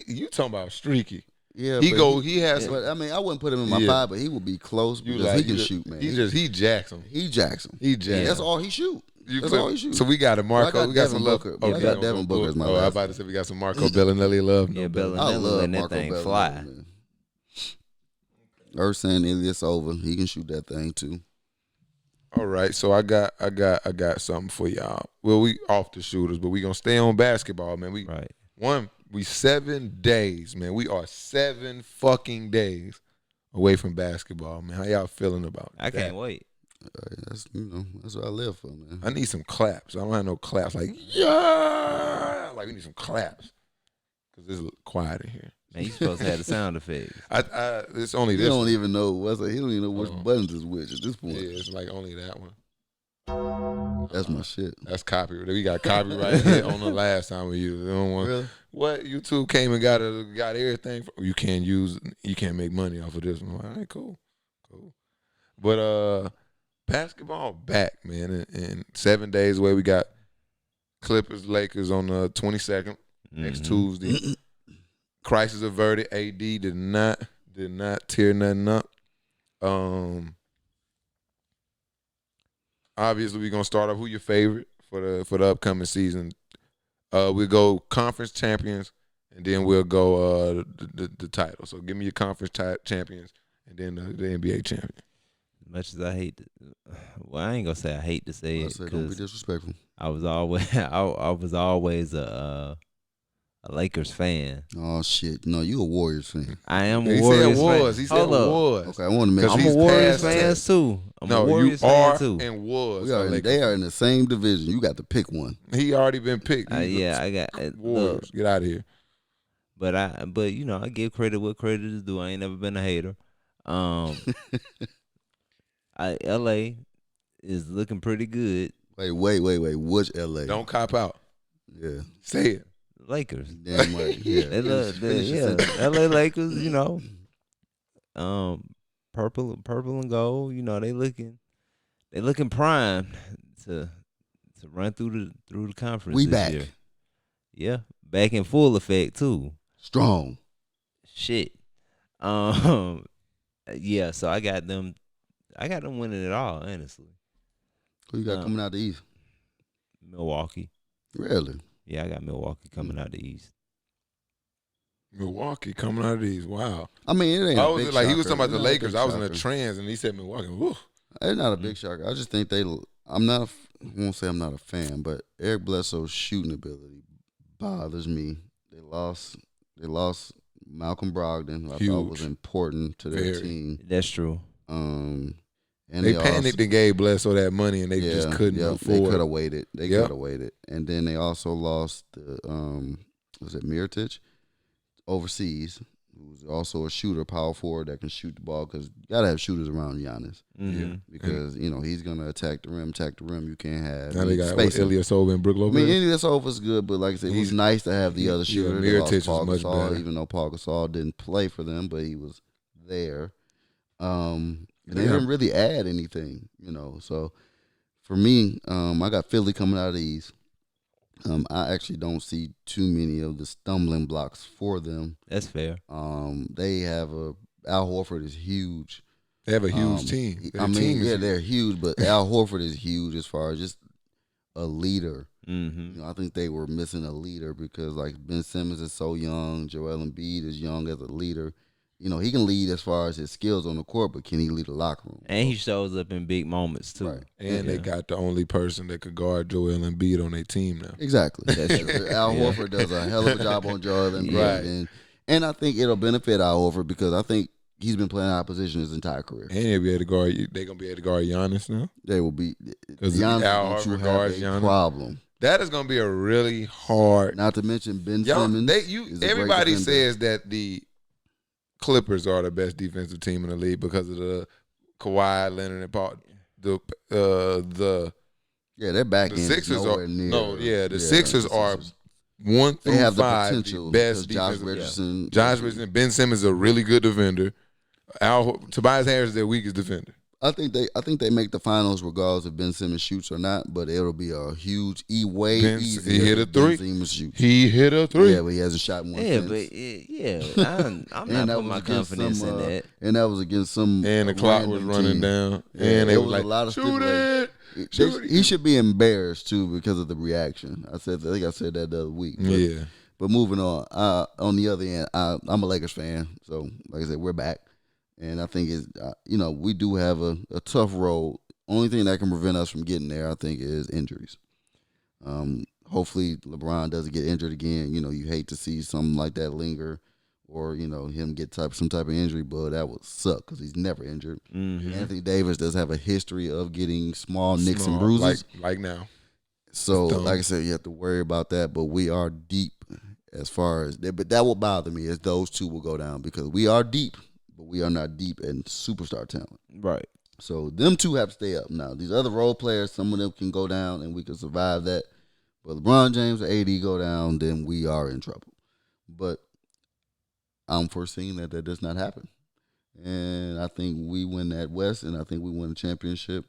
You talking about streaky. Yeah, He but go. He has. But I mean, I wouldn't put him in my Yeah. 5, but he would be close You because like he can you- shoot, man. He Jackson. He Jackson. He Jackson. That's all he shoot. You That's put- all he shoot. So we got a Marco. Well, I got we got Devin some love. Booker. I got Devin Booker as my I last about to say we got some Marco Bellinelli love. Yeah, better. Bellinelli. I love letting that Marco thing Bellinelli, fly. man. Ersan Ilyasova, he can shoot that thing too. All right, so I got something for y'all. Well, we off the shooters, but we gonna stay on basketball, man. We 7 days, man. We are 7 fucking days away from basketball, man. How y'all feeling about I that? can't wait. That's that's what I live for, man. I need some claps. I don't have no claps. Like, yeah, like we need some claps because it's quiet in here. Man, you supposed to have the sound effects. It's only He this. don't one. even know what's he don't even know which Uh-huh. buttons is which at this Yeah, point. it's like only that one. That's my shit. That's copyright. We got copyright hit on the last time we used it. We don't want, Really? what YouTube came and got everything. You can't make money off of this one. All right, cool. But basketball back, man. In 7 days away, we got Clippers Lakers on the 22nd next Mhm. Tuesday. Crisis averted. AD did not tear nothing up. Obviously, we're gonna start off. Who your favorite for the upcoming season? We'll go conference champions, and then we'll go the title. So give me your conference champions, and then the NBA champion. As much as I hate, well, I ain't gonna say I hate to say I it said, don't be because disrespectful. I was always a Lakers fan. Oh shit! No, you a Warriors fan. I am He a Warriors said was. fan. He said Hold up. was. Okay, I want to make. 'Cause I'm he's a Warriors past fan that. too. I'm No, a Warriors you are fan too. and was. We are. They are in the same division. You got to pick one. He already been picked. Yeah, I got look, Warriors. Get out of here. but I give credit what credit is due. I ain't never been a hater. LA is looking pretty good. Wait. Which LA? Don't cop out. Yeah. Say it. Lakers. Damn right. Yeah. They love Finish your sentence. LA Lakers, purple and gold, they looking prime to run through the conference We this back. year. Yeah, back in full effect too. Strong. Shit. Yeah, so I got them winning it all, honestly. Who you got coming out the East? Milwaukee. Really? Yeah, I got Milwaukee coming out the East. Milwaukee coming out of these. Wow. I mean, it ain't I a was big like, he was shocker. talking about the It's not a Lakers. big I was in a shocker. trance, and he said Milwaukee. Woo. It's not a big shocker. I just think I won't say I'm not a fan, but Eric Bledsoe's shooting ability bothers me. They lost Malcolm Brogdon, who I thought was Huge. important to their Very. team. That's true. And They panicked and gave Bledsoe that money, and they just couldn't They afford could it. have waited. They Yep. could have waited. And then they also lost the was it Mirotic overseas, who's also a shooter, power forward that can shoot the ball, because you gotta have shooters around Giannis. Mhm. Because he's gonna attack the rim. You can't have Now they got spacing. Ilyasova and Brook I Lopez. mean, Ilyasova good, but like I said, it was nice to have the other shooter. They Mirotic lost Paul was much Gasol, better. even though Paul Gasol didn't play for them, but he was there. And they Yeah. didn't really add anything, So for me, I got Philly coming out of the East. I actually don't see too many of the stumbling blocks for them. That's fair. They have Al Horford is huge. They have a huge team. Their team is huge. They're huge, but Al Horford is huge as far as just a leader. Mm-hmm. I think they were missing a leader because like Ben Simmons is so young, Joel Embiid is young as a leader. He can lead as far as his skills on the court, but can he lead the locker room? And he shows up in big moments too. Right. And they got the only person that could guard Joel Embiid on their team now. Exactly. That's true. Al Horford does a hell of a job on Joel Embiid. Right. And I think it'll benefit Al Horford because I think he's been playing out of position his entire career. And they'll be able to guard. They're gonna be able to guard Giannis now. They will be. Because Giannis Al don't you Horford have guards a Giannis. problem. That is gonna be a really hard. Not to mention Ben Y'all, Simmons. is a great everybody defender. says that the Clippers are the best defensive team in the league because of the Kawhi Leonard and Paul. The Yeah, their back the end Sixers is nowhere are near. the Sixers are 1 through They have 5 the potential. best because Josh defensive. Richardson. Josh Richardson, Ben Simmons is a really good defender. Tobias Harris is their weakest defender. I think they make the finals regardless if Ben Simmons shoots or not, but it'll be a huge way easier. He hit a if Ben three. Simmons shoots. He hit a 3. Yeah, but he hasn't shot one Yeah, since. but I'm And not that putting was my against confidence some, in that. And that was against some. And the clock was random running team. down. Yeah, And they it was was like, a lot of shoot it. Shoot it. He should be embarrassed too because of the reaction. I think I said that the other week. But, Yeah. But moving on. On the other end, I'm a Lakers fan, so like I said, we're back, and I think it's we do have a tough road. Only thing that can prevent us from getting there, I think, is injuries. Hopefully, LeBron doesn't get injured again. You hate to see something like that linger, or him get some type of injury, but that would suck because he's never injured. Mm-hmm. Anthony Davis does have a history of getting small nicks and bruises. Like now. So, Dumb. like I said, you have to worry about that. But we are deep as far as that. But that will bother me as those two will go down because we are deep, but we are not deep in superstar talent. Right. So them two have to stay up. Now, these other role players, some of them can go down and we can survive that. But LeBron James or AD go down, then we are in trouble. But I'm foreseeing that does not happen. And I think we win that West, and I think we win the championship.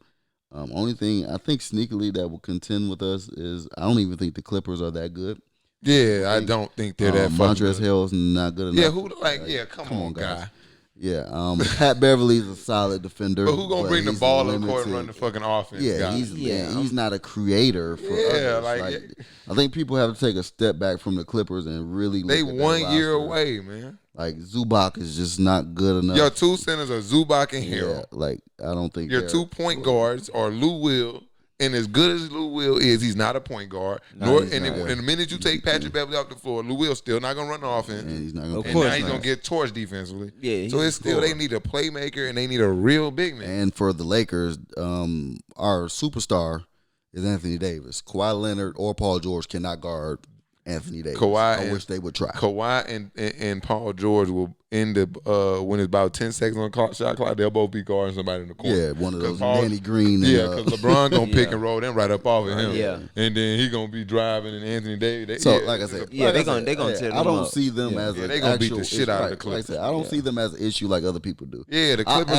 Only thing I think sneakily that will contend with us is I don't even think the Clippers are that good. Yeah, I don't think they're that fucking Montrezl good. Harrell is not good enough. Come on, guys. guy. Yeah, Pat Beverly's a solid defender. But who gonna bring the he's ball up the court limited. and run the fucking offense, Yeah, guy? he's not a creator for others. I think people have to take a step back from the Clippers and really look They at their 1 year roster. away, man. Like Zubac is just not good enough. Your 2 centers are Zubac and yeah, Harrell. like I don't think Your they're- 2 point guards are Lou Will, and as good as Lou Will is, he's not a point guard. No, he's And not. the minute you take Patrick Beverly off the floor, Lou Will's still not gonna run the offense. and he's not gonna. Of play And course now he's not. gonna get torched defensively. Yeah, So he's it's still a they need a playmaker and they need a real big man. And for the Lakers, our superstar is Anthony Davis. Kawhi Leonard or Paul George cannot guard Anthony Davis. Kawhi I wish they would try. Kawhi and Paul George will end up when it's about 10 seconds on the shot clock. They'll both be guarding somebody in the corner. Yeah, one of those Danny Green. Yeah, because LeBron gonna pick Yeah. and roll them right up off of him. Yeah. And then he gonna be driving and Anthony Davis. So, like I said, Yeah, they gonna tear them I don't up. see them as Yeah, an they gonna beat actual the shit out of the issue. Clippers. Like I said, I don't see them as an issue like other people do. Yeah, the I Clippers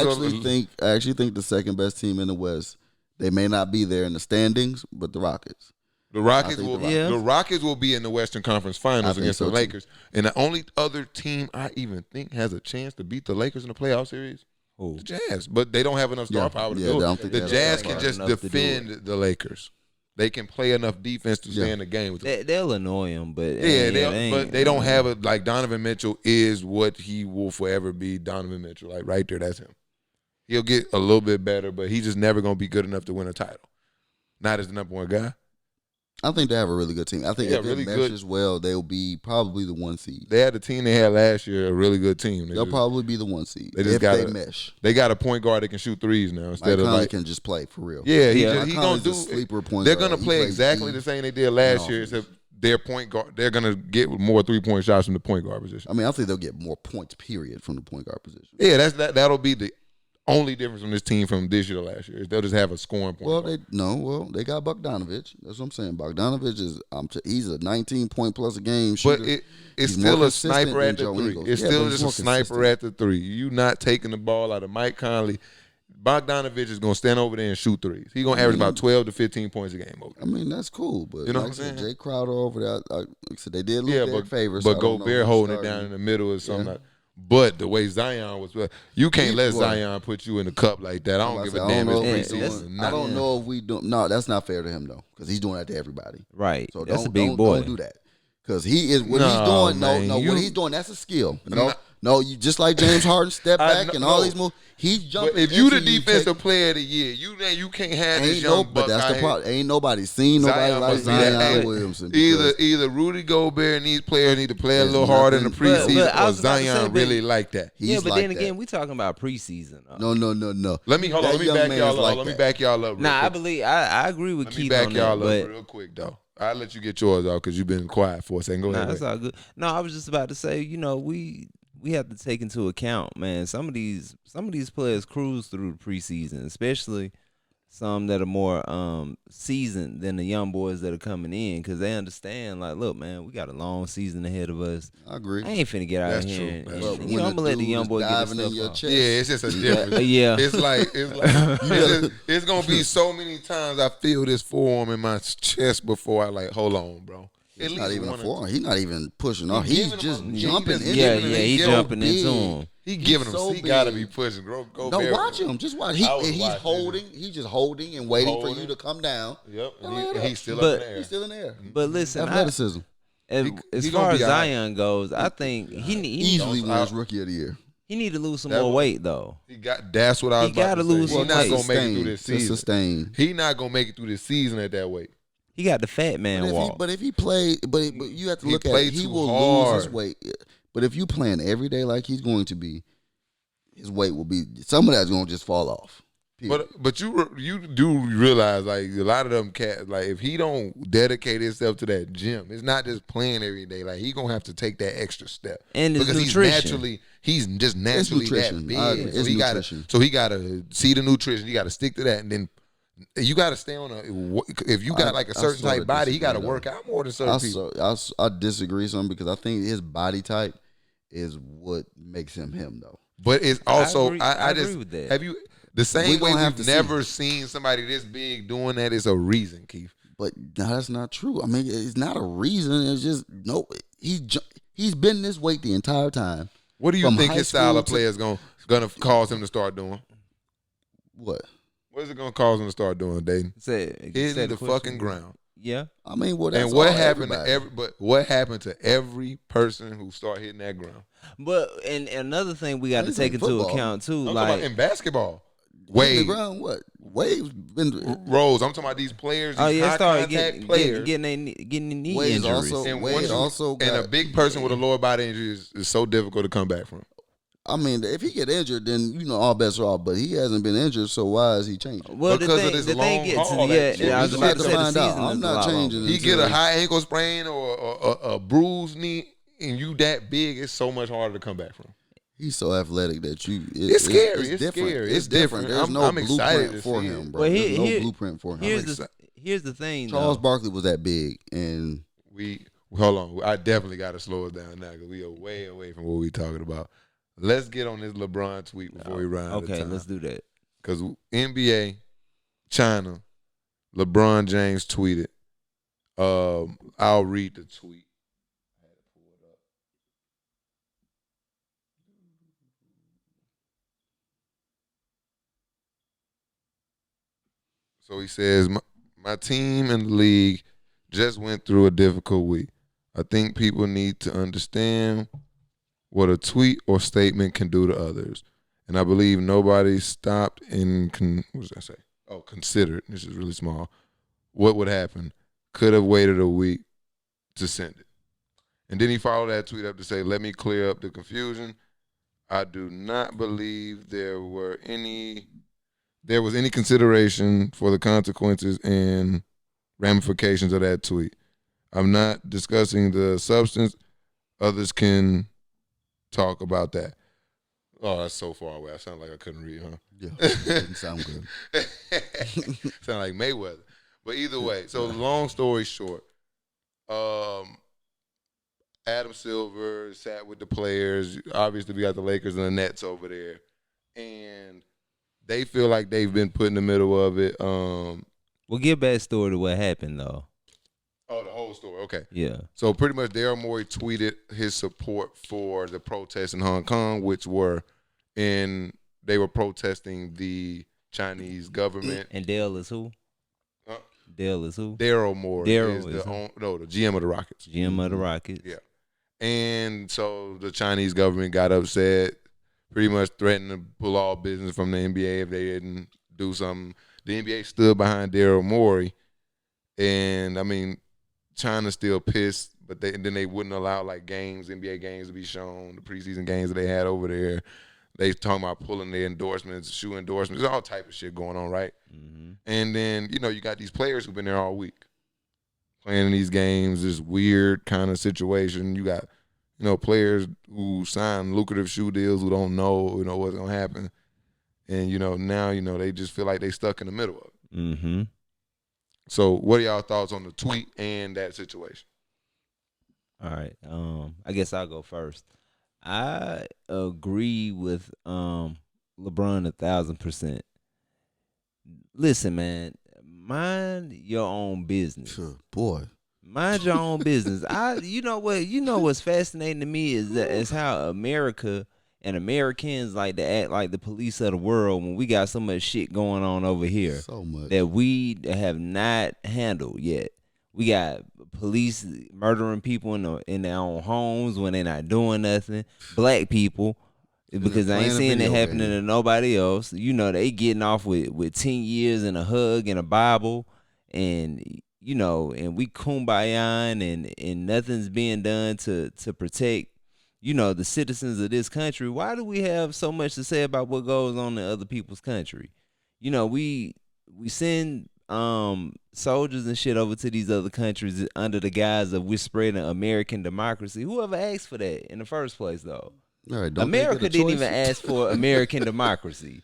actually think the second best team in the West. They may not be there in the standings, but the Rockets. The Rockets think will the Rockets will be in the Western Conference Finals I think against so, the too. Lakers. And the only other team I even think has a chance to beat the Lakers in the playoff series, the Jazz. But they don't have enough star power to I do don't it. think The they have Jazz star can power just enough to do defend the Lakers. They can play enough defense to stay in the game with them. They'll annoy him, but But they don't have it. Like Donovan Mitchell is what he will forever be. Donovan Mitchell, like right there, that's him. He'll get a little bit better, but he's just never gonna be good enough to win a title. Not as the number one guy. I think they have a really good team. I think Yeah, if really it good. meshes well, they'll be probably the 1 seed. They had the team they had last year, a really good team. They'll probably be the 1 seed They just if gotta- they mesh. They got a point guard that can shoot threes now Mike instead of Conley like can just play for real. yeah, Yeah. he Mike gonna Conley's do. a sleeper point They're guard. gonna He play plays exactly D. the same they did last No. year, except their point guard. They're gonna get more 3-point shots from the point guard position. I mean, I think they'll get more points, period, from the point guard position. Yeah, that'll be the only difference from this team from this year to last year. Is they'll just have a scoring point. Well, guard. they got Bogdanovich. That's what I'm saying. Bogdanovich is he's a 19-point plus a game shooter. But it's He's still more a sniper consistent than at the Joe three. Ingles. It's Yeah, still but he's just a more sniper consistent. at the three. You not taking the ball out of Mike Conley. Bogdanovich is gonna stand over there and shoot threes. He's gonna average about 12 to 15 points a game over there. I mean, that's cool, but You know like what I I'm said, saying? Jay Crowder over there. Like I said, they did lose Yeah, Derek but Favors. so I don't know Gobert who's holding it starting. down in the middle is something Yeah. like. But the way Zion was, you can't let Well, Zion put you in the cup like that. I don't give a I damn. don't know It's if he's preseason. doing- or not. I don't know if we do. No, that's not fair to him though, because he's doing that to everybody. Right. So That's a don't, big don't, boy. don't do that. Because he is what No, he's doing. man, What he's doing, that's a skill. No. No, you just like James Harden, step I back know- and all no. these moves. He's jumping. But if you the into defensive player of the year, you can't have this young but buck that's out the here. problem. Ain't nobody seen nobody Zion like must be that- Zion hey, Williamson. Either Rudy Gobert and these players need to play a There's little harder in the nothing- preseason, But I or was about to Zion say, but- really like that. He's Yeah, but like then that. again, we talking about preseason. though. No. Let me That Let me young back man's y'all up. like Let me that. back y'all up. real Nah, I quick. believe I agree with Let me Keith back on y'all that, up but real quick though. I'll let you get yours out because you've been quiet for a second. Go nah, ahead. that's all good. No, I was just about to say, we have to take into account, man. Some of these players cruise through the preseason, especially some that are more seasoned than the young boys that are coming in, because they understand, like, look, man, we got a long season ahead of us. I agree. I ain't finna get out That's here. true. And, That's and, true. you When know, I'm the gonna let the dude young is boy get his diving in stuff your off. chest. Yeah, it's just a difference. Yeah. It's gonna be so many times I feel this forearm in my chest before I like, hold on, bro. He's At not least even a one or forearm. He's not even pushing off. He's He's giving just him a- jumping he's into Yeah, him. yeah, he's so jumping big. into him. He giving him. so He gotta big. be pushing. Go No, Bear. watch him. Just watch. I was He's watching. holding. He's just holding and waiting for Holding. you to come down. Yep, Oh, and yeah. he's still But- up in the air. He's still in there. But listen, Athleticism. as he far gonna as be all right. Zion goes, I think he need Easily don't- wins Rookie of the Year. he need to lose some That more was- weight though. That's what I was He about gotta to say. lose He's some not weight. gonna make it through this To season. sustain. He not gonna make it through this season at that weight. He got the fat man walk. But if he played, but you have to He look at played it. He too will hard. lose his weight. But if you playing every day like he's going to be, his weight will be, some of that's going to just fall off. Period. But you do realize like a lot of them cats, like if he don't dedicate himself to that gym, it's not just playing every day. Like he gonna have to take that extra step And his because nutrition. he's just naturally nutrition. that I big. agree. So It's he gotta nutrition. see the nutrition. He gotta stick to that, and then you gotta stay on if you got like a certain sorta type body, he gotta disagree, work out more than certain people. I disagree some because I think his body type is what makes him though. But it's also I I agree just with that. have you the same We way gonna have we've to never seen somebody this big doing that is a reason, Keith. But no, that's not true. I mean, it's not a reason. It's just no. He's been this weight the entire time. What do you From think high his style school of play is gonna cause him to start doing? What? What is it gonna cause him to start doing, Dayton? Say Hitting the question. fucking ground. Yeah. I mean, well, that's And what all happened everybody. what happened to every person who started hitting that ground? But and another thing we got to He's take in into football. account too, I'm talking like about in basketball. Hitting the Wade, ground. What? Wade's been. Rose. I'm talking about these players, these oh yeah, high started contact players. getting the knee Wade's injuries. also- and Wade once you- also and a got- big person with a lower body injury is so difficult to come back from. I mean, if he get injured, then all bets are off. But he hasn't been injured, so why is he changing? Well, because of this long haul. I was about to say find out. I'm not changing. He get a high ankle sprain or a bruised knee, and you that big, it's so much harder to come back from. He's so athletic that it's scary. It's different. Scary. It's different. There's no blueprint for him, bro. There's no blueprint for him. Here's the thing. Charles Barkley was that big, and hold on. I definitely got to slow it down now because we are way away from what we talking about. Let's get on this LeBron tweet before we run out of time. Okay, let's do that. Because NBA, China, LeBron James tweeted. I'll read the tweet. So he says, my team and the league just went through a difficult week. I think people need to understand what a tweet or statement can do to others. And I believe nobody stopped and considered, this is really small, what would happen. Could have waited a week to send it. And then he followed that tweet up to say, let me clear up the confusion. I do not believe there was any consideration for the consequences and ramifications of that tweet. I'm not discussing the substance. Others can talk about that. Oh, that's so far away. I sound like I couldn't read, huh? Yeah, didn't sound good. Sound like Mayweather. But either way, so long story short, Adam Silver sat with the players. Obviously, we got the Lakers and the Nets over there. And they feel like they've been put in the middle of it. Well, give back story to what happened, though. Oh, the whole story. Okay. Yeah. So pretty much Daryl Morey tweeted his support for the protests in Hong Kong, they were protesting the Chinese government. And Dale is who? Dale is who? Daryl Morey is the GM of the Rockets. GM of the Rockets. Yeah. And so the Chinese government got upset, pretty much threatened to pull all business from the NBA if they didn't do something. The NBA stood behind Daryl Morey, and I mean, China's still pissed, but then they wouldn't allow NBA games to be shown, the preseason games that they had over there. They talking about pulling their endorsements, shoe endorsements, all type of shit going on, right? Mm-hmm. And then you got these players who've been there all week, playing in these games, this weird kind of situation. You got players who sign lucrative shoe deals who don't know what's gonna happen, and now they just feel like they stuck in the middle of it. Mm-hmm. So, what are y'all thoughts on the tweet and that situation? All right. I guess I'll go first. I agree with LeBron 1,000%. Listen, man, mind your own business. Boy. Mind your own business. What's fascinating to me is how America and Americans like to act like the police of the world when we got so much shit going on over here. So much. That we have not handled yet. We got police murdering people in their own homes when they're not doing nothing. Black people, because I ain't seeing it happening to nobody else. They getting off with 10 years and a hug and a Bible, and and we kumbayaing and nothing's being done to protect the citizens of this country. Why do we have so much to say about what goes on in other people's country? We send soldiers and shit over to these other countries under the guise of we're spreading American democracy. Whoever asked for that in the first place, though? All right, America didn't even ask for American democracy.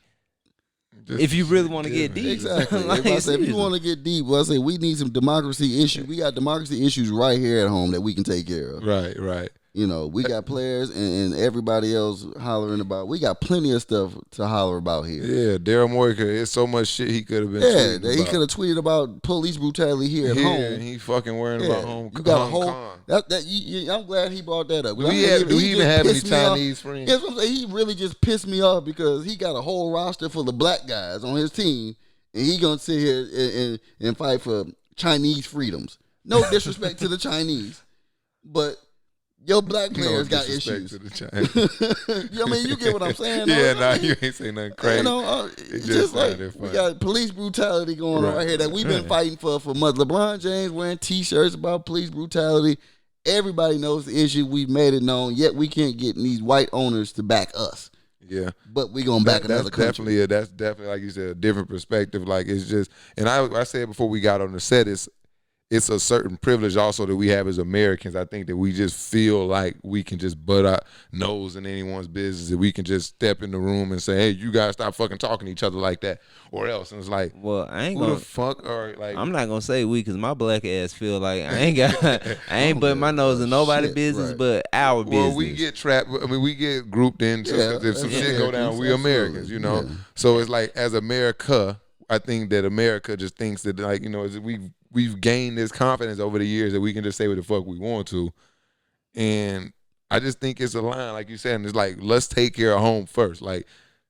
If you really want to get deep. Exactly. If you want to get deep, I say we need some democracy issues. We got democracy issues right here at home that we can take care of. Right. We got players and everybody else hollering about. We got plenty of stuff to holler about here. Yeah, Daryl Morey, there's so much shit he could have been tweeting about. He could have tweeted about police brutality here at home. And he fucking worrying about home. You got a whole. I'm glad he brought that up. Do we even have any Chinese friends? That's what I'm saying. He really just pissed me off because he got a whole roster full of black guys on his team, and he gonna sit here and fight for Chinese freedoms. No disrespect to the Chinese, but your black players got issues. To the Chinese. You get what I'm saying? Yeah, you ain't saying nothing crazy. It's just like we got police brutality going on right here that we've been fighting for months. LeBron James wearing T-shirts about police brutality. Everybody knows the issue. We've made it known, yet we can't get these white owners to back us. Yeah. But we gonna back another country. That's definitely, like you said, a different perspective. Like, it's just, and I said before we got on the set, it's a certain privilege also that we have as Americans. I think that we just feel like we can just butt our nose in anyone's business, that we can just step in the room and say, hey, you guys stop fucking talking to each other like that, or else. And it's like, well, I ain't who gonna. the fuck are, like, I'm not gonna say we, cause my black ass feel like I ain't butting my nose in nobody's business, right. but our business. Well, we get trapped. I mean, we get grouped into, because if some shit go down, we Americans, you know. Yeah. So it's like, as America, I think that America just thinks that, like, you know, we've gained this confidence over the years that we can just say what the fuck we want to, and I just think it's a line, like you said, and it's like, let's take care of home first. Like,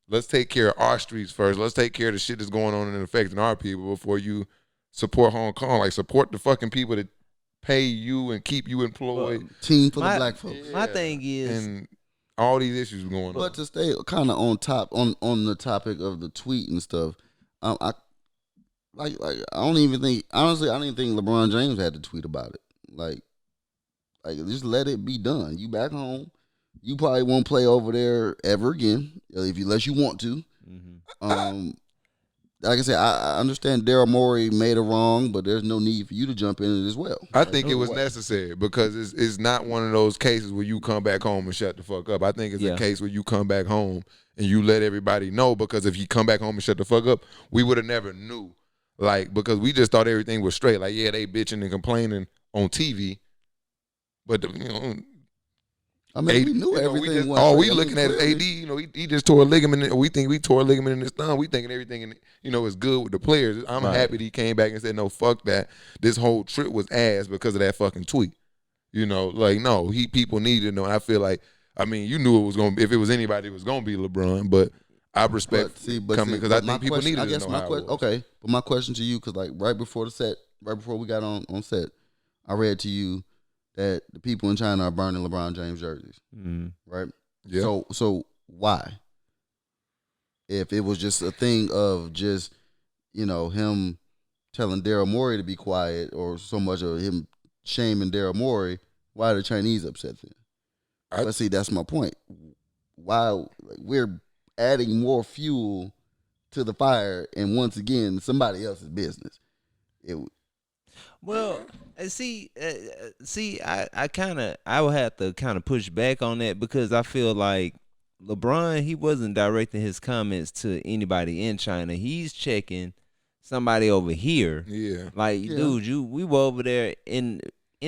let's take care of our streets first. Let's take care of the shit that's going on and affecting our people before you support Hong Kong. Like, support the fucking people that pay you and keep you employed. Team for the black folks. My thing is, and all these issues going on. But to stay kind of on the topic of the tweet and stuff, I don't even think, honestly, I don't even think LeBron James had to tweet about it. Like just let it be done. You back home, you probably won't play over there ever again, unless you want to. mm-hmm. Like I said, I understand Daryl Morey made a wrong, but there's no need for you to jump in it as well. I think it was necessary, because it's not one of those cases where you come back home and shut the fuck up. I think it's a case where you come back home and you let everybody know, because if you come back home and shut the fuck up, we would have never knew. Like, because we just thought everything was straight. Like, yeah, they bitching and complaining on TV, but I mean, we knew everything. We looking at AD. You know, he just tore a ligament. We think we tore a ligament in his thumb. We thinking everything, is good with the players. I'm happy that he came back and said, no, fuck that. This whole trip was ass because of that fucking tweet. Like, no, people needed to know. I feel like, I mean, you knew it was gonna. If it was anybody, it was gonna be LeBron. But I respect coming, because I think people needed to know how it was. Okay, but my question to you, because like right before we got on set, I read to you that the people in China are burning LeBron James jerseys, right? Yeah. So why? If it was just a thing of just, him telling Daryl Morey to be quiet, or so much of him shaming Daryl Morey, why are the Chinese upset then? But see, that's my point. Why we're adding more fuel to the fire, and once again, somebody else's business. Well, see, I would have to kind of push back on that, because I feel like LeBron, he wasn't directing his comments to anybody in China. He's checking somebody over here. Yeah. Like, dude, we were over there in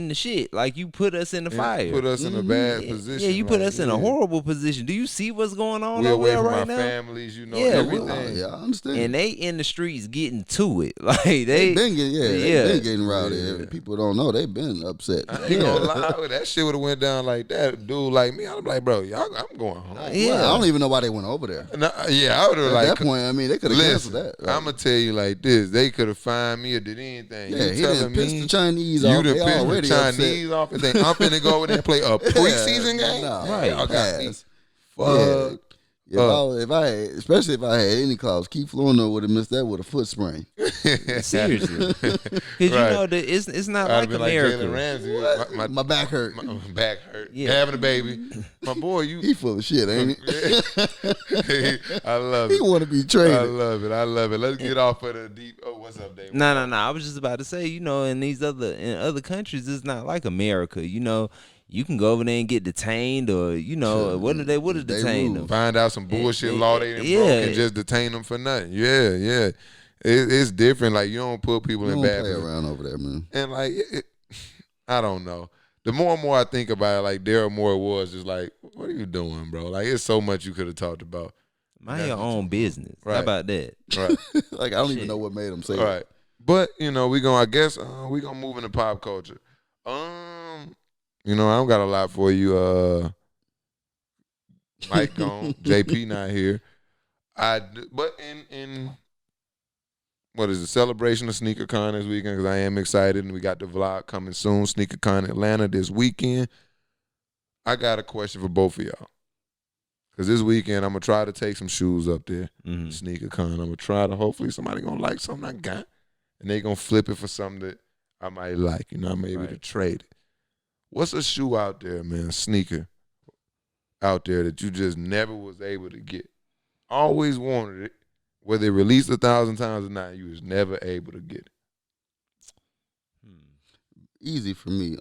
the shit. Like, you put us in the fire. Put us in a bad position. Yeah, you put us in a horrible position. Do you see what's going on We're over away there from right our now? families, everything. Yeah, I understand. And they in the streets getting to it. Like, they been getting rowdy. Yeah. People don't know, they been upset. I ain't gonna lie, that shit would have went down like that. Dude like me, I'd be like, bro, I'm going home. Yeah. Well, I don't even know why they went over there. I would have like, at that point, I mean, they could have canceled that. Right? I'm gonna tell you like this: they could have fined me or did anything. Yeah, he didn't piss the Chinese you off. You done done pissed the Chinese off, and then I'm finna go over there and play a preseason game. No, right? Y'all got me. Fuck. Especially if I had any clause, Keith Florno would have missed that with a foot sprain. Seriously, because you know that it's not like America. Like Ramsey, my back hurt. My back hurt. Yeah. Having a baby, my boy, he full of shit, ain't he? I love it. He want to be traded. I love it. Let's get off of the deep. Oh, what's up, Dave? No. I was just about to say, in other countries, it's not like America. You can go over there and get detained, or what did detain them? Find out some bullshit law they done broke and just detain them for nothing. Yeah. It's different. Like, you don't put people in bad positions. Around over there, man. And like, I don't know. The more and more I think about it, like Daryl Morey was just like, what are you doing, bro? Like, it's so much you could have talked about. Mind your own business. Right. How about that? Right. Like, I don't even know what made him say that. Right. But we gonna move into pop culture. I don't got a lot for you. Mike gone, JP not here. But in what is the celebration of SneakerCon this weekend? Because I am excited, and we got the vlog coming soon. SneakerCon Atlanta this weekend. I got a question for both of y'all. Because this weekend I'm gonna try to take some shoes up there. SneakerCon. I'm gonna try to. Hopefully somebody gonna like something I got, and they gonna flip it for something that I might like. I'm able to trade it. What's a shoe out there, man? Sneaker. out there that you just never was able to get? Always wanted it, whether it released 1,000 times or not, you was never able to get it. Easy for me.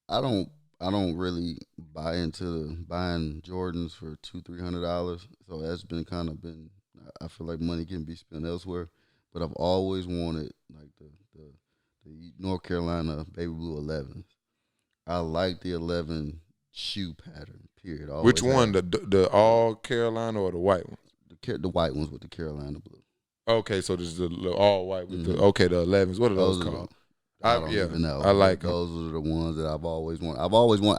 I don't really buy into buying Jordans for $200-300. So that's been. I feel like money can be spent elsewhere, but I've always wanted like the North Carolina baby blue 11s. I like the 11 shoe pattern. Period. Which one, the all Carolina or the white one? The white ones with the Carolina blue. Okay, so this is the all white with the 11s. What are those called? I don't even know. I like those are the ones that I've always wanted.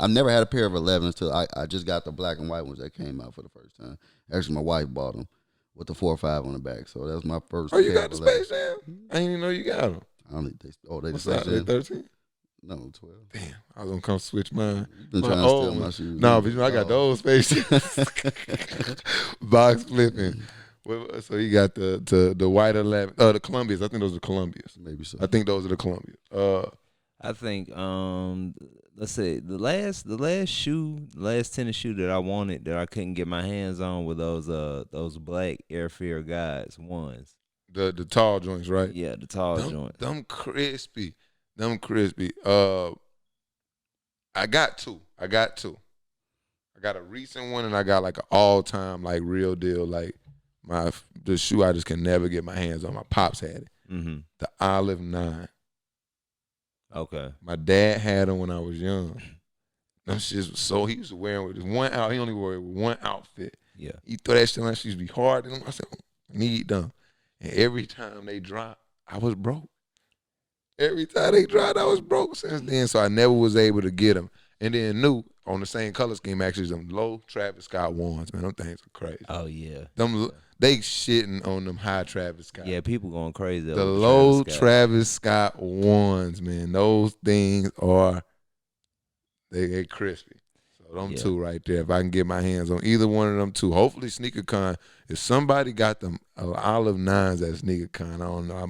I've never had a pair of 11s till I just got the black and white ones that came out for the first time. Actually, my wife bought them with the 4 or 5 on the back. So that's my first. Oh, you got the Space Jam? I didn't even know you got them. I don't think they. Oh, they What's the Space Jam. 13? No, 12. Damn, I was gonna come switch mine. You've been trying to steal my shoes. No, but I got those Space Jam. Box flipping. So you got the white 11, the Columbias. I think those are Columbias. Maybe so. I think those are the Columbias. I think let's say the last tennis shoe that I wanted that I couldn't get my hands on were those black Airfare Guides ones. The tall joints, right? Yeah, the tall joints. Them crispy. I got two. I got a recent one and I got like an all time like real deal like the shoe I just can never get my hands on. My pops had it. Mm-hmm. The Olive 9. Okay. My dad had them when I was young. Them shits was so he used to wear them with this one out. He only wore it with one outfit. Yeah. He throw that shit on. She used to be hard. And I said, I need them. And every time they dropped, I was broke. Every time they dropped, I was broke since then. So I never was able to get them. And then new on the same color scheme, actually, them low Travis Scott ones. Man, them things are crazy. Oh yeah. They shitting on them high Travis Scott. Yeah, people going crazy. The low Travis Scott ones, man. Those things are they crispy. So them two right there. If I can get my hands on either one of them two, hopefully SneakerCon. If somebody got them Olive 9s at SneakerCon, I don't know. I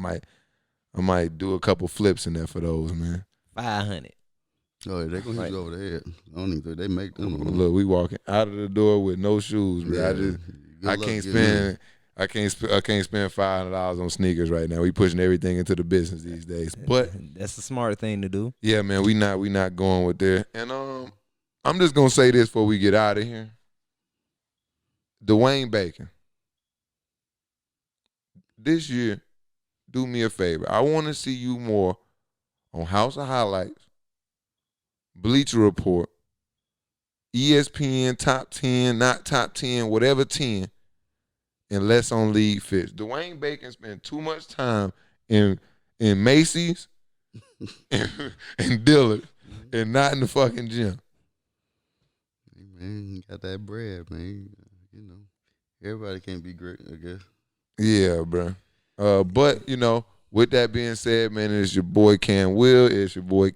might do a couple flips in there for those, man. 500. Oh, they're gonna hit you over the head. I don't even think they make them. Look, we walking out of the door with no shoes, man. Yeah. I can't spend $500 on sneakers right now. We pushing everything into the business these days. But that's the smart thing to do. Yeah, man, we not going with there. And I'm just gonna say this before we get out of here. Dwayne Bacon. This year, do me a favor. I want to see you more on House of Highlights, Bleacher Report, ESPN top 10, not top 10, whatever 10, and less on League Fits. Dwayne Bacon spent too much time in Macy's and Dillard and not in the fucking gym. Man, you got that bread, man. You know, everybody can't be great, I guess. Yeah, bro. But, with that being said, man, it's your boy Cam Will. It's your boy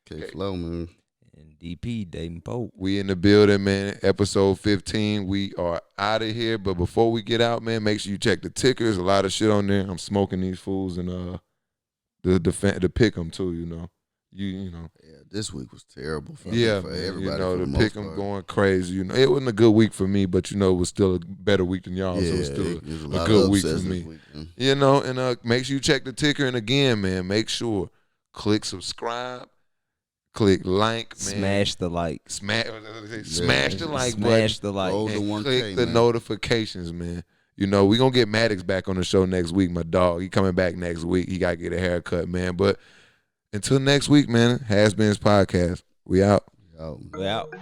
K-Flow, man. And DP, Dayton Pope. We in the building, man. Episode 15. We are out of here. But before we get out, man, make sure you check the tickers. A lot of shit on there. I'm smoking these fools and the pick 'em too, you know. Yeah, this week was terrible for the everybody. pick 'em going crazy. It wasn't a good week for me, but it was still a better week than y'all. Yeah, so it's still a a good week for this me. Week, and make sure you check the ticker. And again, man, make sure click subscribe, click like, man. Smash the like. Smash the like button. Smash the like. Roll the And 1K, click the man. notifications, man. We gonna get Maddox back on the show next week, my dog. He coming back next week. He gotta get a haircut, man. But until next week, man, HasBeens Podcast. We out. We out.